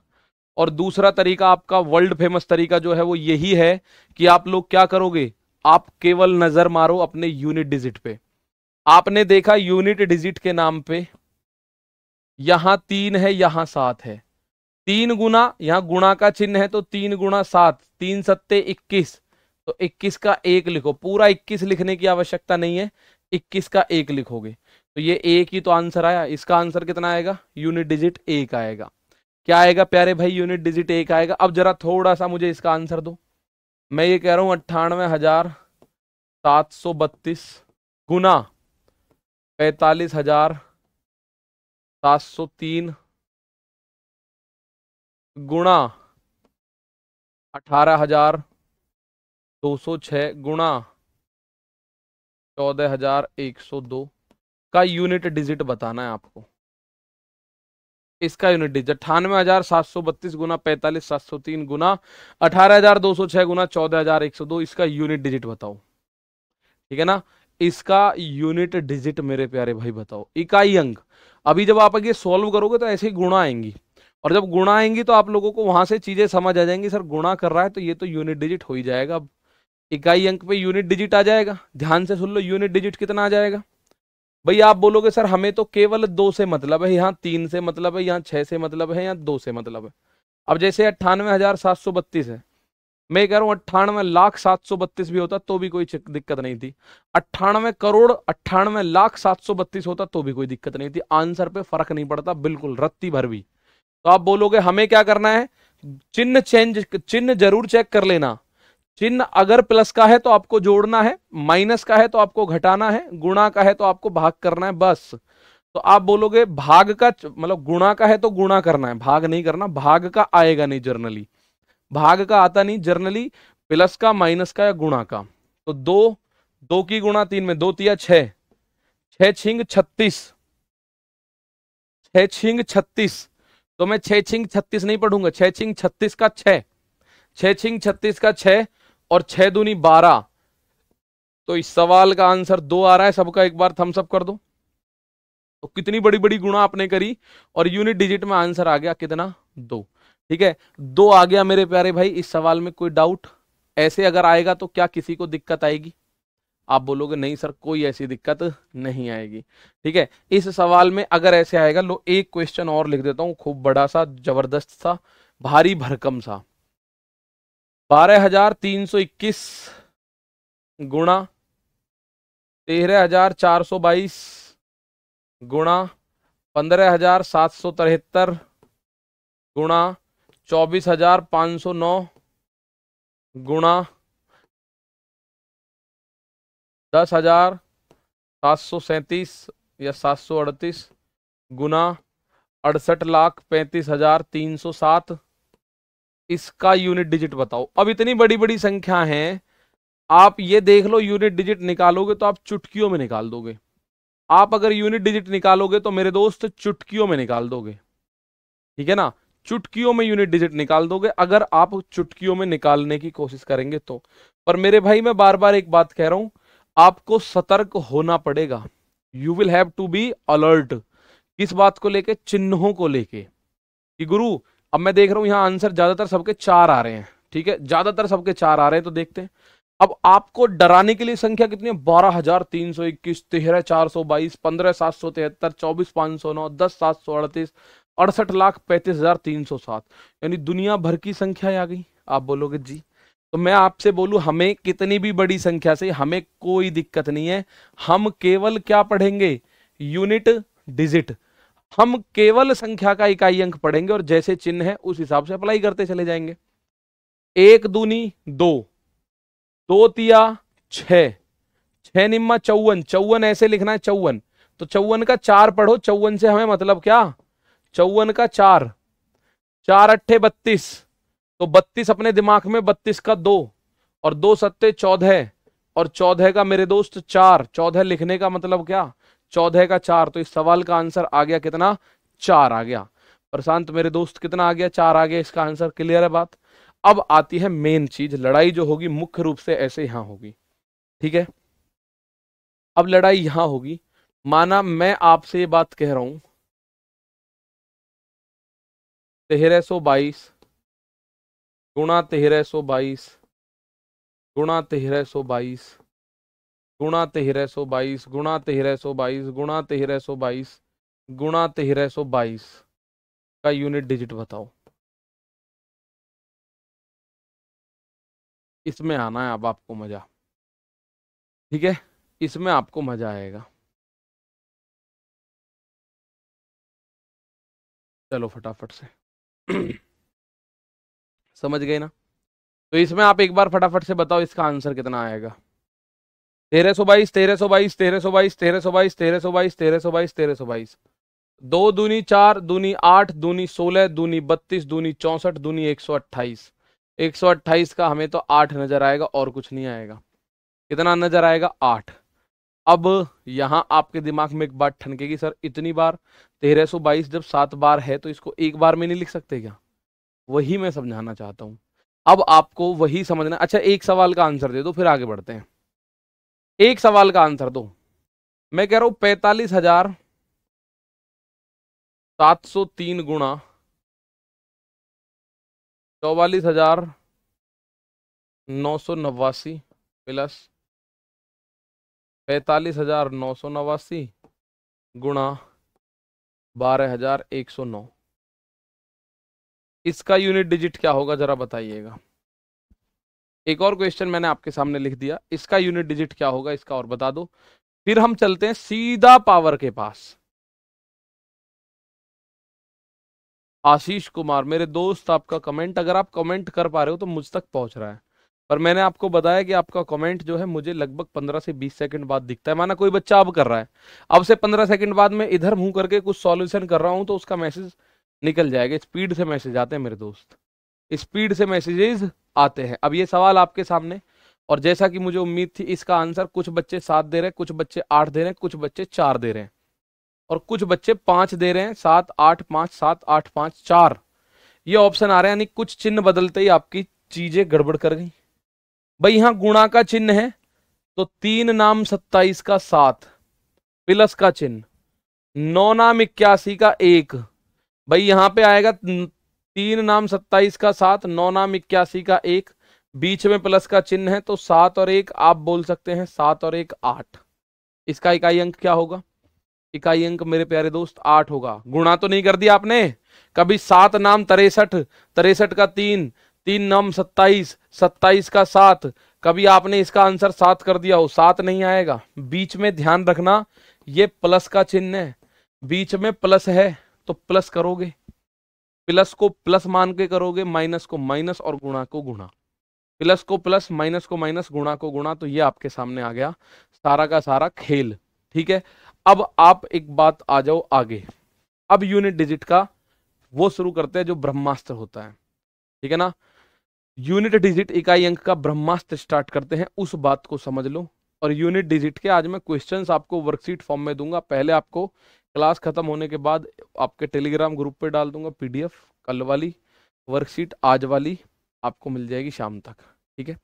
A: और दूसरा तरीका आपका वर्ल्ड फेमस तरीका जो है वो यही है कि आप लोग क्या करोगे, आप केवल नजर मारो अपने यूनिट डिजिट पे। आपने देखा यूनिट डिजिट के नाम पे यहां 3 है, यहां 7 है। 3 गुना, यहां गुणा का चिन्ह है तो 3 गुणा 7, 3 सत्ते 21। तो 21 का 1 लिखो, पूरा 21 लिखने की आवश्यकता नहीं है, 21 का 1 लिखोगे तो ये 1 ही तो आंसर आया। इसका आंसर कितना आएगा? यूनिट डिजिट 1 आएगा। क्या आएगा प्यारे भाई? यूनिट डिजिट 1 आएगा। अब जरा थोड़ा सा मुझे इसका आंसर दो। मैं ये कह रहा हूं 98,732 गुना 45,703 गुणा 18,206 गुणा 14,102 का यूनिट डिजिट बताना है आपको। इसका यूनिट डिजिट 98,732 गुना 45,703 गुना 18,206 गुना 14,102, इसका यूनिट डिजिट बताओ। ठीक है ना, इसका यूनिट डिजिट मेरे प्यारे भाई बताओ, इकाई अंक। अभी जब आप ये सॉल्व करोगे तो ऐसे ही गुणा आएंगी, और जब गुणा आएंगी तो आप लोगों को वहां से चीजें समझ आ जाएंगी, सर गुणा कर रहा है तो ये तो यूनिट डिजिट हो ही जाएगा। अब इकाई अंक पे यूनिट डिजिट आ जाएगा। ध्यान से सुन लो, यूनिट डिजिट कितना आ जाएगा भाई? आप बोलोगे सर हमें तो केवल 2 से मतलब है, यहाँ 3 से मतलब है, यहाँ 6 से मतलब है, यहाँ 2 से मतलब है। अब जैसे 98,732 है, मैं कह रहा हूं 98,00,732 भी होता तो भी कोई दिक्कत नहीं थी। 98,98,00,732 होता तो भी कोई दिक्कत नहीं थी। आंसर पे फर्क नहीं पड़ता बिल्कुल, रत्ती भर भी। तो आप बोलोगे हमें क्या करना है, चिन्ह चेंज, चिन्ह जरूर चेक कर लेना। चिन्ह अगर प्लस का है तो आपको जोड़ना है, माइनस का है तो आपको घटाना है, गुणा का है तो आपको भाग करना है, बस। तो आप बोलोगे भाग का मतलब गुणा का है तो गुणा करना है, भाग नहीं करना। भाग का आएगा नहीं जर्नली, भाग का आता नहीं जर्नली, प्लस का, माइनस का या गुणा का। तो 2, 2 की गुणा 3 में 2 तिया 6, 6 छिंग 36, 6 छिंग 36। तो मैं 6 छिंग 36 नहीं पढ़ूंगा, 6 छिंग 36 का 6, 6 छिंग 36 का 6 और 6 दूनी 12। तो इस सवाल का आंसर 2 आ रहा है। सबका एक बार थम्स अप कर दो। तो कितनी बड़ी बड़ी गुणा आपने करी और यूनिट डिजिट में आंसर आ गया कितना, 2। ठीक है, 2 आ गया मेरे प्यारे भाई। इस सवाल में कोई डाउट? ऐसे अगर आएगा तो क्या किसी को दिक्कत आएगी? आप बोलोगे नहीं सर कोई ऐसी दिक्कत नहीं आएगी। ठीक है, इस सवाल में अगर ऐसे आएगा, लो एक क्वेश्चन और लिख देता हूं, खूब बड़ा सा, जबरदस्त सा, भारी भरकम सा। 12,321 गुणा 13,422 गुणा 15,773 गुणा 24,509 गुणा 10,737 या 738 गुना 68,35,307। इसका यूनिट डिजिट बताओ। अब इतनी बड़ी बड़ी संख्या है, आप ये देख लो, यूनिट डिजिट निकालोगे तो आप चुटकियों में निकाल दोगे। आप अगर यूनिट डिजिट निकालोगे तो मेरे दोस्त चुटकियों में निकाल दोगे। ठीक है ना, चुटकियों में यूनिट डिजिट निकाल दोगे अगर आप चुटकियों में निकालने की कोशिश करेंगे तो। पर मेरे भाई मैं बार बार एक बात कह रहा हूं, आपको सतर्क होना पड़ेगा। You will have to be alert. किस बात को लेके? चिन्हों को लेके कि गुरु अब मैं देख रहा हूं यहां आंसर ज्यादातर सबके 4 आ रहे हैं। ठीक है, ज्यादातर सबके 4 आ रहे हैं, तो देखते हैं। अब आपको डराने के लिए संख्या कितनी है? 12,321, 13,422, 15,773, 24,509, 10,738, 68,35,307। यानी दुनिया भर की संख्या आ गई। आप बोलोगे जी, तो मैं आपसे बोलूं, हमें कितनी भी बड़ी संख्या से हमें कोई दिक्कत नहीं है। हम केवल क्या पढ़ेंगे? Unit digit. हम केवल संख्या का इकाई अंक पढ़ेंगे और जैसे चिन्ह है उस हिसाब से अप्लाई करते चले जाएंगे। 1 दूनी 2, 2 तिया 6, 6 निम्मा 54, 54 ऐसे लिखना है 54। तो 54 का 4 पढ़ो। 54 से हमें मतलब क्या? 54 का 4, 4 अट्ठे 32। तो 32 अपने दिमाग में, 32 का 2 और 2 सत्ते 14 और 14 का मेरे दोस्त 4। 14 लिखने का मतलब क्या? 14 का 4। तो इस सवाल का आंसर आ गया कितना? 4 आ गया। प्रशांत मेरे दोस्त कितना आ गया? 4 आ गया। इसका आंसर क्लियर है बात। अब आती है मेन चीज। लड़ाई जो होगी मुख्य रूप से ऐसे यहां होगी। ठीक है, अब लड़ाई यहां होगी। माना मैं आपसे ये बात कह रहा हूं, 1322 गुणा 1322 गुणा 1322 गुणा 1322 गुणा 1322 गुणा 1322 गुणा 1322 का यूनिट डिजिट बताओ। इसमें आना है अब आपको मजा। ठीक है, इसमें आपको मजा आएगा। चलो फटाफट से समझ गए ना? तो इसमें आप एक बार फटाफट से बताओ इसका आंसर कितना आएगा। 1322 1322 1322 1322 1322 1322 1322। 2 दूनी 4 दूनी 8 दूनी 16 दूनी 32 दूनी 64 दूनी 128। 128 का हमें तो 8 नजर आएगा और कुछ नहीं आएगा। कितना नजर आएगा? 8। अब यहां आपके दिमाग में एक बात ठनकेगी, सर इतनी बार 1322 जब 7 बार है तो इसको एक बार में नहीं लिख सकते क्या? वही मैं समझाना चाहता हूं। अब आपको वही समझना। अच्छा, एक सवाल का आंसर दे दो फिर आगे बढ़ते हैं। एक सवाल का आंसर दो। मैं कह रहा हूं 45,703 गुणा 44,989 प्लस 45,989 गुणा 12,109। इसका यूनिट डिजिट क्या होगा जरा बताइएगा। एक और क्वेश्चन मैंने आपके सामने लिख दिया, इसका यूनिट डिजिट क्या होगा इसका और बता दो। फिर हम चलते हैं सीधा पावर के पास। आशीष कुमार मेरे दोस्त, आपका कमेंट, अगर आप कमेंट कर पा रहे हो तो मुझ तक पहुंच रहा है। पर मैंने आपको बताया कि आपका कमेंट जो है मुझे लगभग 15 से 20 सेकंड बाद दिखता है। माना कोई बच्चा अब कर रहा है, अब से 15 सेकंड बाद मैं इधर मुंह करके कुछ सॉल्यूशन कर रहा हूं तो उसका मैसेज निकल जाएगा। स्पीड से मैसेज आते हैं मेरे दोस्त, स्पीड से मैसेजेस आते हैं। अब ये सवाल आपके सामने, और जैसा कि मुझे उम्मीद थी इसका आंसर कुछ बच्चे 7 दे रहे हैं, कुछ बच्चे 8 दे रहे हैं, कुछ बच्चे 4 दे रहे हैं। और कुछ बच्चे 5 दे रहे हैं, 7 8 5 7 8 5 4, ये ऑप्शन आ रहे हैं, यानी कुछ चिन्ह बदलते ही आपकी चीजें गड़बड़ कर गई। भाई यहां गुणा का चिन्ह है, तो 3 नाम 27 का 7 प्लस का चिन्ह, 9 नाम 81 का 1, भाई यहां पे आएगा 3 नाम 27 का 7, 9 नाम 81 का 1, बीच में प्लस का चिन्ह है, तो 7 और 1 आप बोल सकते हैं 7 और 1 8। इसका इकाई अंक क्या होगा? इकाई अंक मेरे प्यारे दोस्त 8 होगा। गुणा तो नहीं कर दिया आपने कभी? 7 नाम 63, 63 का 3, 3 नाम 27, 27 का 7, कभी आपने इसका आंसर 7 कर दिया हो? 7 नहीं आएगा। बीच में ध्यान रखना ये प्लस का चिन्ह है, बीच में प्लस है तो प्लस करोगे, प्लस को प्लस मान के करोगे, माइनस को माइनस और गुणा को गुणा, प्लस को प्लस माइनस को माइनस गुणा को गुणा, तो ये आपके सामने आ गया सारा का सारा खेल। ठीक है, अब आप एक बात आ जाओ आगे। अब यूनिट डिजिट का वो शुरू करते हैं जो ब्रह्मास्त्र होता है, ठीक है ना। यूनिट डिजिट इकाई अंक का ब्रह्मास्त्र स्टार्ट करते हैं, उस बात को समझ लो। और यूनिट डिजिट के आज मैं क्वेश्चंस आपको वर्कशीट फॉर्म में दूंगा। पहले आपको क्लास खत्म होने के बाद आपके टेलीग्राम ग्रुप पे डाल दूंगा पीडीएफ, कल वाली वर्कशीट आज वाली आपको मिल जाएगी शाम तक। ठीक है,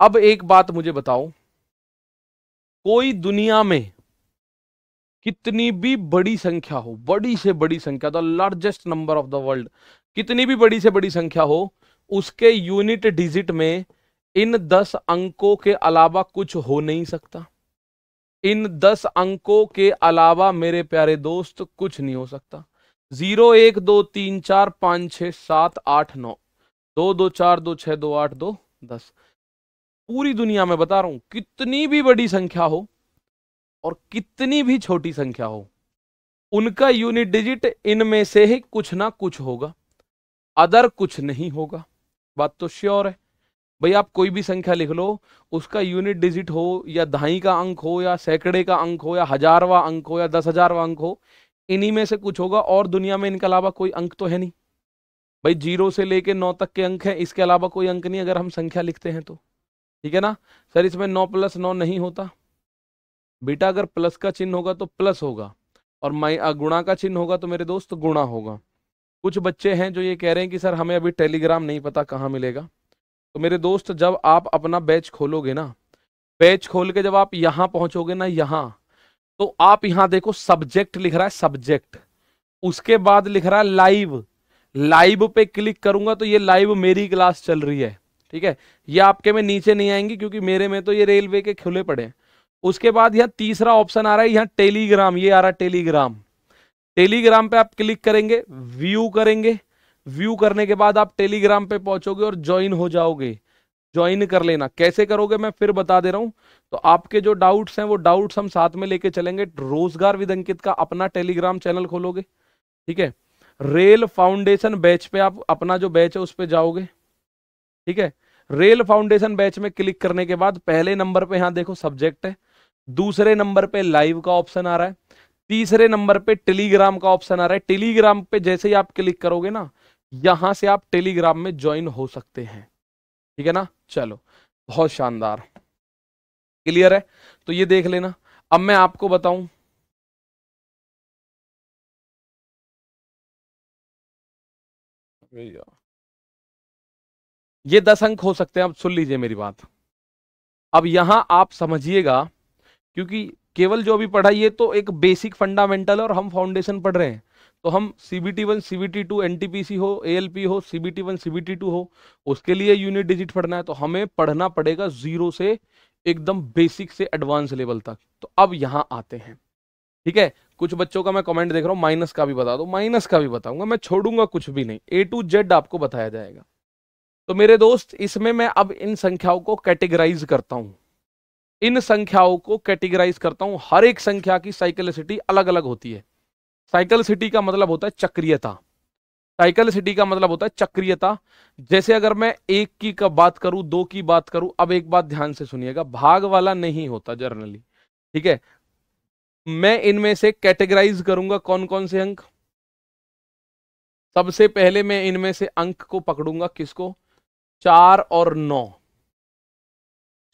A: अब एक बात मुझे बताओ, कोई दुनिया में कितनी भी बड़ी संख्या हो, बड़ी से बड़ी संख्या, the largest number of the world, कितनी भी बड़ी से बड़ी संख्या हो, उसके यूनिट डिजिट में इन 10 अंकों के अलावा कुछ हो नहीं सकता। इन 10 अंकों के अलावा मेरे प्यारे दोस्त कुछ नहीं हो सकता। 0 1 2 3 4 5 6 7 8 9, 2 2 4 2 6 2 8 2 10। पूरी दुनिया में बता रहा हूं, कितनी भी बड़ी संख्या हो और कितनी भी छोटी संख्या हो, उनका यूनिट डिजिट इनमें से ही कुछ ना कुछ होगा, अदर कुछ नहीं होगा। बात तो श्योर है भाई। आप कोई भी संख्या लिख लो, उसका यूनिट डिजिट हो या दहाई का अंक हो या सैकड़े का अंक हो या हजारवा अंक हो या 10,000वां अंक हो, इन्हीं में से कुछ होगा, और दुनिया में इनके अलावा कोई अंक तो है नहीं भाई। 0 से लेके 9 तक के अंक हैं, इसके अलावा कोई अंक नहीं अगर हम संख्या लिखते हैं तो। ठीक है ना सर, इसमें 9 + 9 नहीं होता बेटा। अगर प्लस का चिन्ह होगा तो प्लस होगा, और गुणा का चिन्ह होगा तो मेरे दोस्त गुणा होगा। कुछ बच्चे हैं जो ये कह रहे हैं कि सर हमें अभी टेलीग्राम नहीं पता कहाँ मिलेगा। तो मेरे दोस्त, जब आप अपना बैच खोलोगे ना, बैच खोल के जब आप यहां पहुंचोगे ना, यहां, तो आप यहां देखो सब्जेक्ट लिख रहा है, सब्जेक्ट, उसके बाद लिख रहा है लाइव। लाइव पे क्लिक करूंगा तो ये लाइव मेरी क्लास चल रही है। ठीक है, ये आपके में नीचे नहीं आएंगी क्योंकि मेरे में तो ये रेलवे के खुले पड़े हैं। उसके बाद यहाँ तीसरा ऑप्शन आ रहा है, यहाँ टेलीग्राम, ये आ रहा है टेलीग्राम। टेलीग्राम पे आप क्लिक करेंगे, व्यू करेंगे, व्यू करने के बाद आप टेलीग्राम पे पहुंचोगे और ज्वाइन हो जाओगे। ज्वाइन कर लेना, कैसे करोगे मैं फिर बता दे रहा हूं। तो आपके जो डाउट्स हैं वो डाउट्स हम साथ में लेके चलेंगे। रोजगार विद अंकित का अपना टेलीग्राम चैनल खोलोगे, ठीक है, रेल फाउंडेशन बैच पे आप अपना जो बैच है उस पे जाओगे। ठीक है, रेल फाउंडेशन बैच में क्लिक करने के बाद पहले नंबर पे यहां देखो सब्जेक्ट है, दूसरे नंबर पे लाइव का ऑप्शन आ रहा है, तीसरे नंबर पे टेलीग्राम का ऑप्शन आ रहा है। टेलीग्राम पे जैसे ही आप क्लिक करोगे ना, यहां से आप टेलीग्राम में ज्वाइन हो सकते हैं। ठीक है ना, चलो बहुत शानदार, क्लियर है। तो ये देख लेना। अब मैं आपको बताऊं, ये 10 अंक हो सकते हैं। अब सुन लीजिए मेरी बात, अब यहां आप समझिएगा, क्योंकि केवल जो अभी पढ़ा ये तो एक बेसिक फंडामेंटल है और हम फाउंडेशन पढ़ रहे हैं। तो हम CBT1 CBT2 NTPC हो, ALP हो, CBT1 CBT2 हो, उसके लिए यूनिट डिजिट पढ़ना है तो हमें पढ़ना पड़ेगा 0 से एकदम बेसिक से एडवांस लेवल तक। तो अब यहां आते हैं, ठीक है। कुछ बच्चों का मैं कमेंट देख रहा हूं, माइनस का भी बता दो, माइनस का भी बताऊंगा, मैं छोड़ूंगा कुछ भी नहीं, A to Z आपको बताया जाएगा। तो मेरे दोस्त, इसमें मैं अब इन संख्याओं को कैटेगराइज करता हूं, इन संख्याओं को कैटेगराइज करता हूं। हर एक संख्या की साइक्लिसिटी अलग अलग होती है। साइक्लिसिटी का मतलब होता है चक्रीयता, साइक्लिसिटी का मतलब होता है चक्रीयता। जैसे अगर मैं 1 की का बात करूं, 2 की बात करूं, अब एक बात ध्यान से सुनिएगा, भाग वाला नहीं होता जनरली। ठीक है, मैं इनमें से कैटेगराइज करूंगा कौन कौन से अंक। सबसे पहले मैं इनमें से अंक को पकड़ूंगा, किसको? 4 और 9।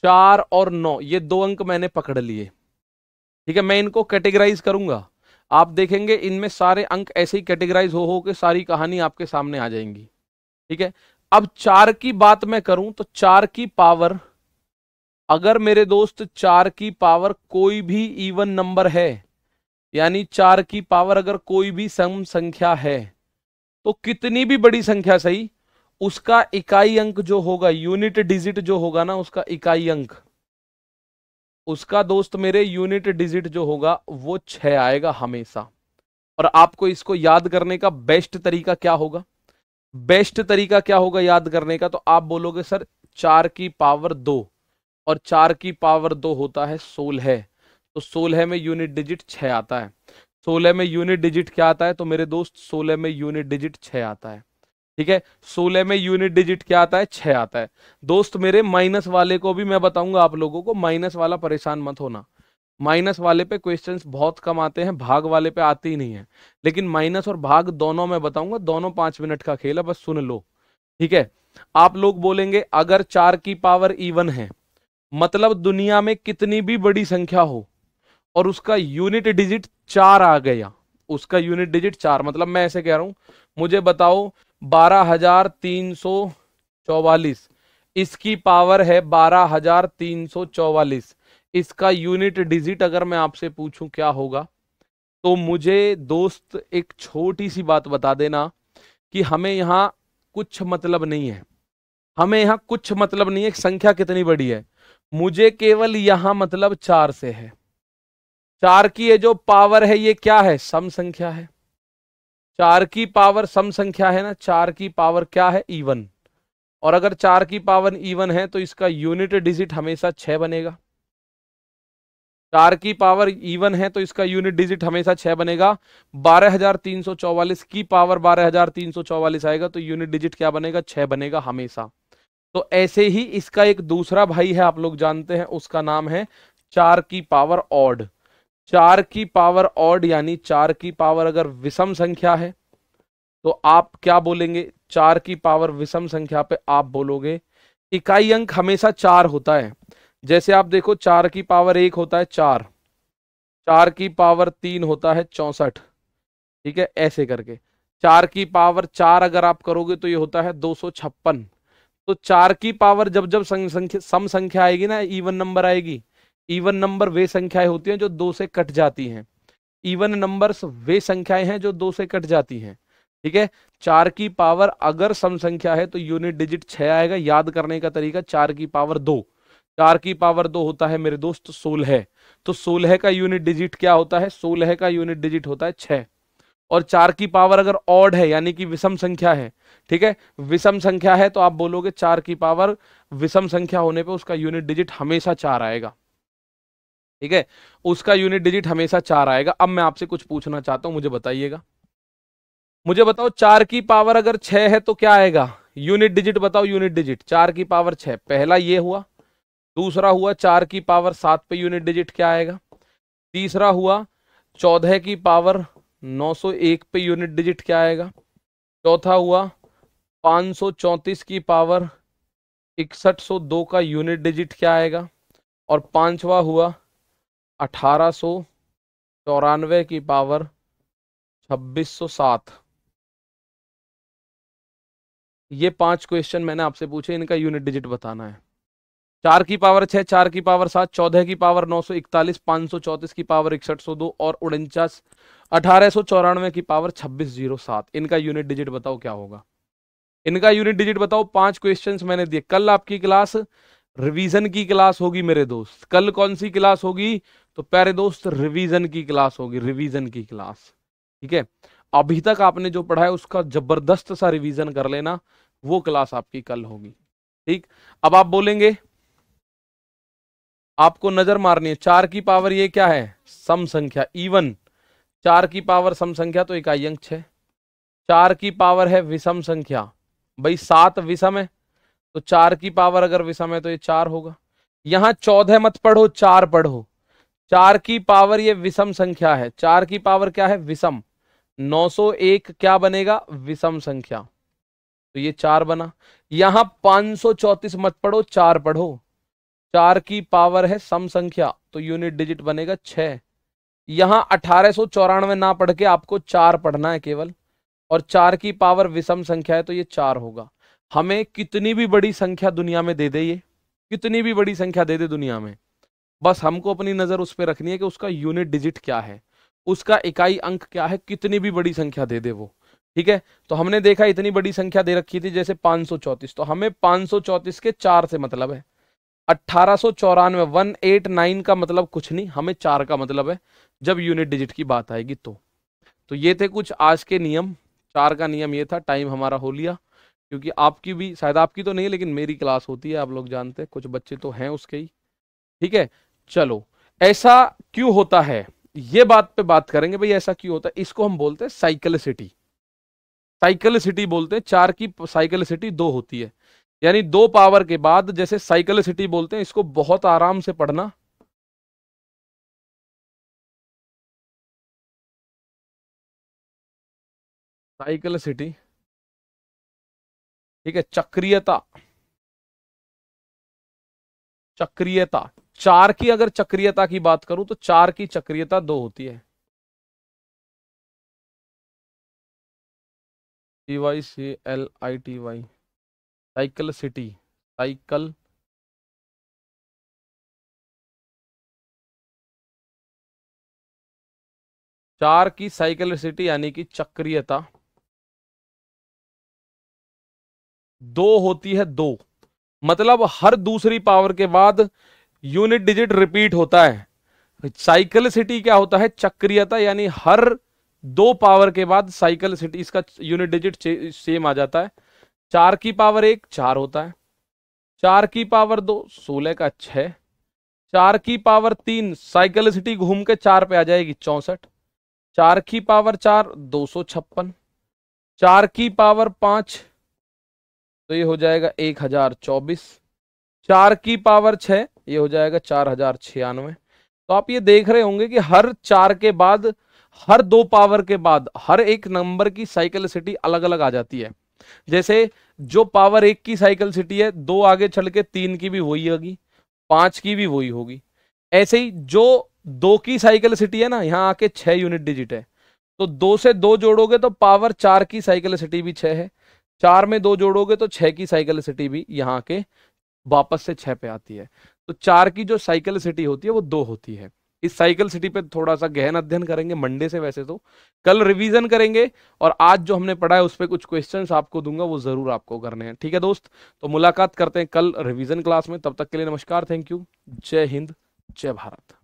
A: 4 और 9 ये 2 अंक मैंने पकड़ लिए। ठीक है, मैं इनको कैटेगराइज करूंगा। आप देखेंगे इनमें सारे अंक ऐसे ही कैटेगराइज हो के सारी कहानी आपके सामने आ जाएंगी। ठीक है, अब 4 की बात मैं करूं तो 4 की पावर, अगर मेरे दोस्त 4 की पावर कोई भी इवन नंबर है, यानी 4 की पावर अगर कोई भी सम संख्या है, तो कितनी भी बड़ी संख्या सही, उसका इकाई अंक जो होगा, यूनिट डिजिट जो होगा ना, उसका इकाई अंक, उसका दोस्त मेरे यूनिट डिजिट जो होगा वो 6 आएगा हमेशा। और आपको इसको याद करने का बेस्ट तरीका क्या होगा? बेस्ट तरीका क्या होगा याद करने का? तो आप बोलोगे सर 4 की पावर 2, और 4 की पावर 2 होता है 16, तो 16 में यूनिट डिजिट 6 आता है। 16 में यूनिट डिजिट क्या आता है? तो मेरे दोस्त 16 में यूनिट डिजिट 6 आता है। ठीक है, 16 में यूनिट डिजिट क्या आता है? 6 आता है। दोस्त मेरे माइनस वाले को भी मैं बताऊंगा आप लोगों को, माइनस वाला परेशान मत होना। माइनस वाले पे क्वेश्चंस बहुत कम आते हैं, भाग वाले पे आते ही नहीं है, लेकिन माइनस और भाग दोनों मैं बताऊंगा, दोनों 5 मिनट का खेल है, बस सुन लो। ठीक है, आप लोग बोलेंगे अगर 4 की पावर इवन है, मतलब दुनिया में कितनी भी बड़ी संख्या हो और उसका यूनिट डिजिट 4 आ गया, उसका यूनिट डिजिट 4, मतलब मैं ऐसे कह रहा हूं, मुझे बताओ 12,344, इसकी पावर है 12,344, इसका यूनिट डिजिट अगर मैं आपसे पूछूं क्या होगा, तो मुझे दोस्त एक छोटी सी बात बता देना कि हमें यहां कुछ मतलब नहीं है, हमें यहां कुछ मतलब नहीं है संख्या कितनी बड़ी है, मुझे केवल यहां मतलब 4 से है। 4 की ये जो पावर है ये क्या है? सम संख्या है। 4 की पावर सम संख्या है ना, 4 की पावर क्या है? इवन। और अगर 4 की पावर इवन है तो इसका यूनिट डिजिट हमेशा 6 बनेगा। 4 की पावर इवन है तो इसका यूनिट डिजिट हमेशा 6 बनेगा। 12,344 की पावर 12,344 आएगा तो यूनिट डिजिट क्या बनेगा? 6 बनेगा हमेशा। तो ऐसे ही इसका एक दूसरा भाई है, आप लोग जानते हैं, उसका नाम है 4 की पावर ऑड। 4 की पावर ऑड यानी 4 की पावर अगर विषम संख्या है तो आप क्या बोलेंगे? 4 की पावर विषम संख्या पे आप बोलोगे इकाई अंक हमेशा 4 होता है। जैसे आप देखो 4 की पावर 1 होता है 4, 4 की पावर 3 होता है 64। ठीक है, ऐसे करके 4 की पावर 4 अगर आप करोगे तो ये होता है 256। तो 4 की पावर जब जब सम संख्या आएगी ना, इवन नंबर आएगी, इवन नंबर वे संख्याएं होती हैं जो 2 से कट जाती हैं, इवन नंबर्स वे संख्याएं हैं जो 2 से कट जाती हैं। ठीक है, 4 की पावर अगर सम संख्या है तो यूनिट डिजिट 6 आएगा। याद करने का तरीका 4 की पावर 2, 4 की पावर 2 होता है मेरे दोस्त 16, तो 16 का यूनिट डिजिट क्या होता है? 16 का यूनिट डिजिट होता है 6। और 4 की पावर अगर ऑड है यानी कि विषम संख्या है, ठीक है, विषम संख्या है तो आप बोलोगे 4 की पावर विषम संख्या होने पे उसका यूनिट डिजिट हमेशा 4 आएगा। ठीक है, उसका यूनिट डिजिट हमेशा 4 आएगा। अब मैं आपसे कुछ पूछना चाहता हूं, मुझे बताइएगा, मुझे बताओ 4 की पावर अगर 6 है तो क्या आएगा? यूनिट डिजिट बताओ, यूनिट डिजिट 4 की पावर 6, पहला ये हुआ। दूसरा हुआ 4 की पावर 7 पे यूनिट डिजिट क्या आएगा? तीसरा हुआ 14 की पावर 901 पे यूनिट डिजिट क्या आएगा? चौथा हुआ 534 की पावर 6102 का यूनिट डिजिट क्या आएगा? और पांचवा हुआ 1894 की पावर 2607। ये 5 क्वेश्चन मैंने आपसे पूछे, इनका यूनिट डिजिट बताना है। 4 की पावर 6, 4 की पावर 7, 14 की पावर 941, 534 की पावर 6102 और 49 1894 की पावर 2607। इनका यूनिट डिजिट बताओ क्या होगा? इनका यूनिट डिजिट बताओ। 5 क्वेश्चंस मैंने दिए। कल आपकी क्लास रिवीजन की क्लास होगी मेरे दोस्त। कल कौन सी क्लास होगी? तो प्यारे दोस्त रिवीजन की क्लास होगी, रिवीजन की क्लास। ठीक है, अभी तक आपने जो पढ़ा है उसका जबरदस्त सा रिवीजन कर लेना, वो क्लास आपकी कल होगी। ठीक, अब आप बोलेंगे आपको नजर मारनी है 4 की पावर ये क्या है? सम संख्या, इवन। 4 की पावर सम संख्या तो इकाई अंक 6। 4 की पावर है विषम संख्या, भाई 7 विषम है, तो 4 की पावर अगर विषम है तो ये 4 होगा। यहां 14 मत पढ़ो, 4 पढ़ो। 4 की पावर ये विषम संख्या है, 4 की पावर क्या है? विषम। 901 क्या बनेगा? विषम संख्या, तो ये 4 बना। यहां 534 मत पढ़ो, 4 पढ़ो। 4 की पावर है सम संख्या, तो यूनिट डिजिट बनेगा 6। यहां 1894 ना पढ़ के आपको 4 पढ़ना है केवल, और 4 की पावर विषम संख्या है तो ये 4 होगा। हमें कितनी भी बड़ी संख्या दुनिया में दे दे, ये कितनी भी बड़ी संख्या दे दे दुनिया में, बस हमको अपनी नजर उस पर रखनी है कि उसका यूनिट डिजिट क्या है, उसका इकाई अंक क्या है, कितनी भी बड़ी संख्या दे दे वो। ठीक है, तो हमने देखा इतनी बड़ी संख्या दे रखी थी जैसे 534, तो हमें 534 के 4 से मतलब है। 1894 189 का मतलब कुछ नहीं, हमें 4 का मतलब है जब यूनिट डिजिट की बात आएगी तो ये थे कुछ आज के नियम। 4 का नियम ये था। टाइम हमारा हो लिया, क्योंकि आपकी भी, शायद आपकी तो नहीं है लेकिन मेरी क्लास होती है, आप लोग जानते हैं, कुछ बच्चे तो हैं उसके ही। ठीक है, चलो, ऐसा क्यों होता है ये बात पे बात करेंगे भाई, ऐसा क्यों होता है। इसको हम बोलते हैं साइक्लिसिटी। साइक्लिसिटी बोलते हैं, 4 की साइक्लिसिटी 2 होती है, यानी 2 पावर के बाद जैसे साइक्लिसिटी बोलते हैं। इसको बहुत आराम से पढ़ना। साइक्लिसिटी, ठीक है, चक्रीयता। चक्रीयता, 4 की अगर चक्रीयता की बात करूं तो 4 की चक्रीयता 2 होती है। CYCLITY, साइक्लिसिटी, साइकिल, 4 की साइक्लिसिटी यानी कि चक्रीयता 2 होती है। 2 मतलब हर दूसरी पावर के बाद यूनिट डिजिट रिपीट होता है। साइक्लिसिटी क्या होता है, चक्रीयता, यानी हर 2 पावर के बाद साइक्लिसिटी, इसका यूनिट डिजिट सेम आ जाता है। 4 की पावर 1 4 होता है, 4 की पावर 2 16 का 6, 4 की पावर 3 साइक्लिसिटी घूम के 4 पे आ जाएगी 64, 4 की पावर 4 256, 4 की पावर 5 तो ये हो जाएगा 1024, 4 की पावर 6 ये हो जाएगा 4096। तो आप ये देख रहे होंगे कि हर 4 के बाद, हर 2 पावर के बाद हर एक नंबर की साइक्लिसिटी अलग अलग आ जाती है। जैसे जो पावर 1 की साइक्लिसिटी है, 2 आगे चढ़ के 3 की भी वही होगी, 5 की भी वही होगी। ऐसे ही जो 2 की साइक्लिसिटी है ना, यहां आके 6 यूनिट डिजिट है, तो 2 से 2 जोड़ोगे तो पावर 4 की साइक्लिसिटी भी 6 है, 4 में 2 जोड़ोगे तो 6 की साइक्लिसिटी भी यहाँ के वापस से 6 पे आती है। तो 4 की जो साइक्लिसिटी होती है वो 2 होती है। इस साइक्लिसिटी पे थोड़ा सा गहन अध्ययन करेंगे मंडे से, वैसे तो कल रिवीजन करेंगे, और आज जो हमने पढ़ा है उस पर कुछ क्वेश्चंस आपको दूंगा, वो जरूर आपको करने हैं। ठीक है दोस्त, तो मुलाकात करते हैं कल रिवीजन क्लास में। तब तक के लिए नमस्कार, थैंक यू, जय हिंद, जय भारत।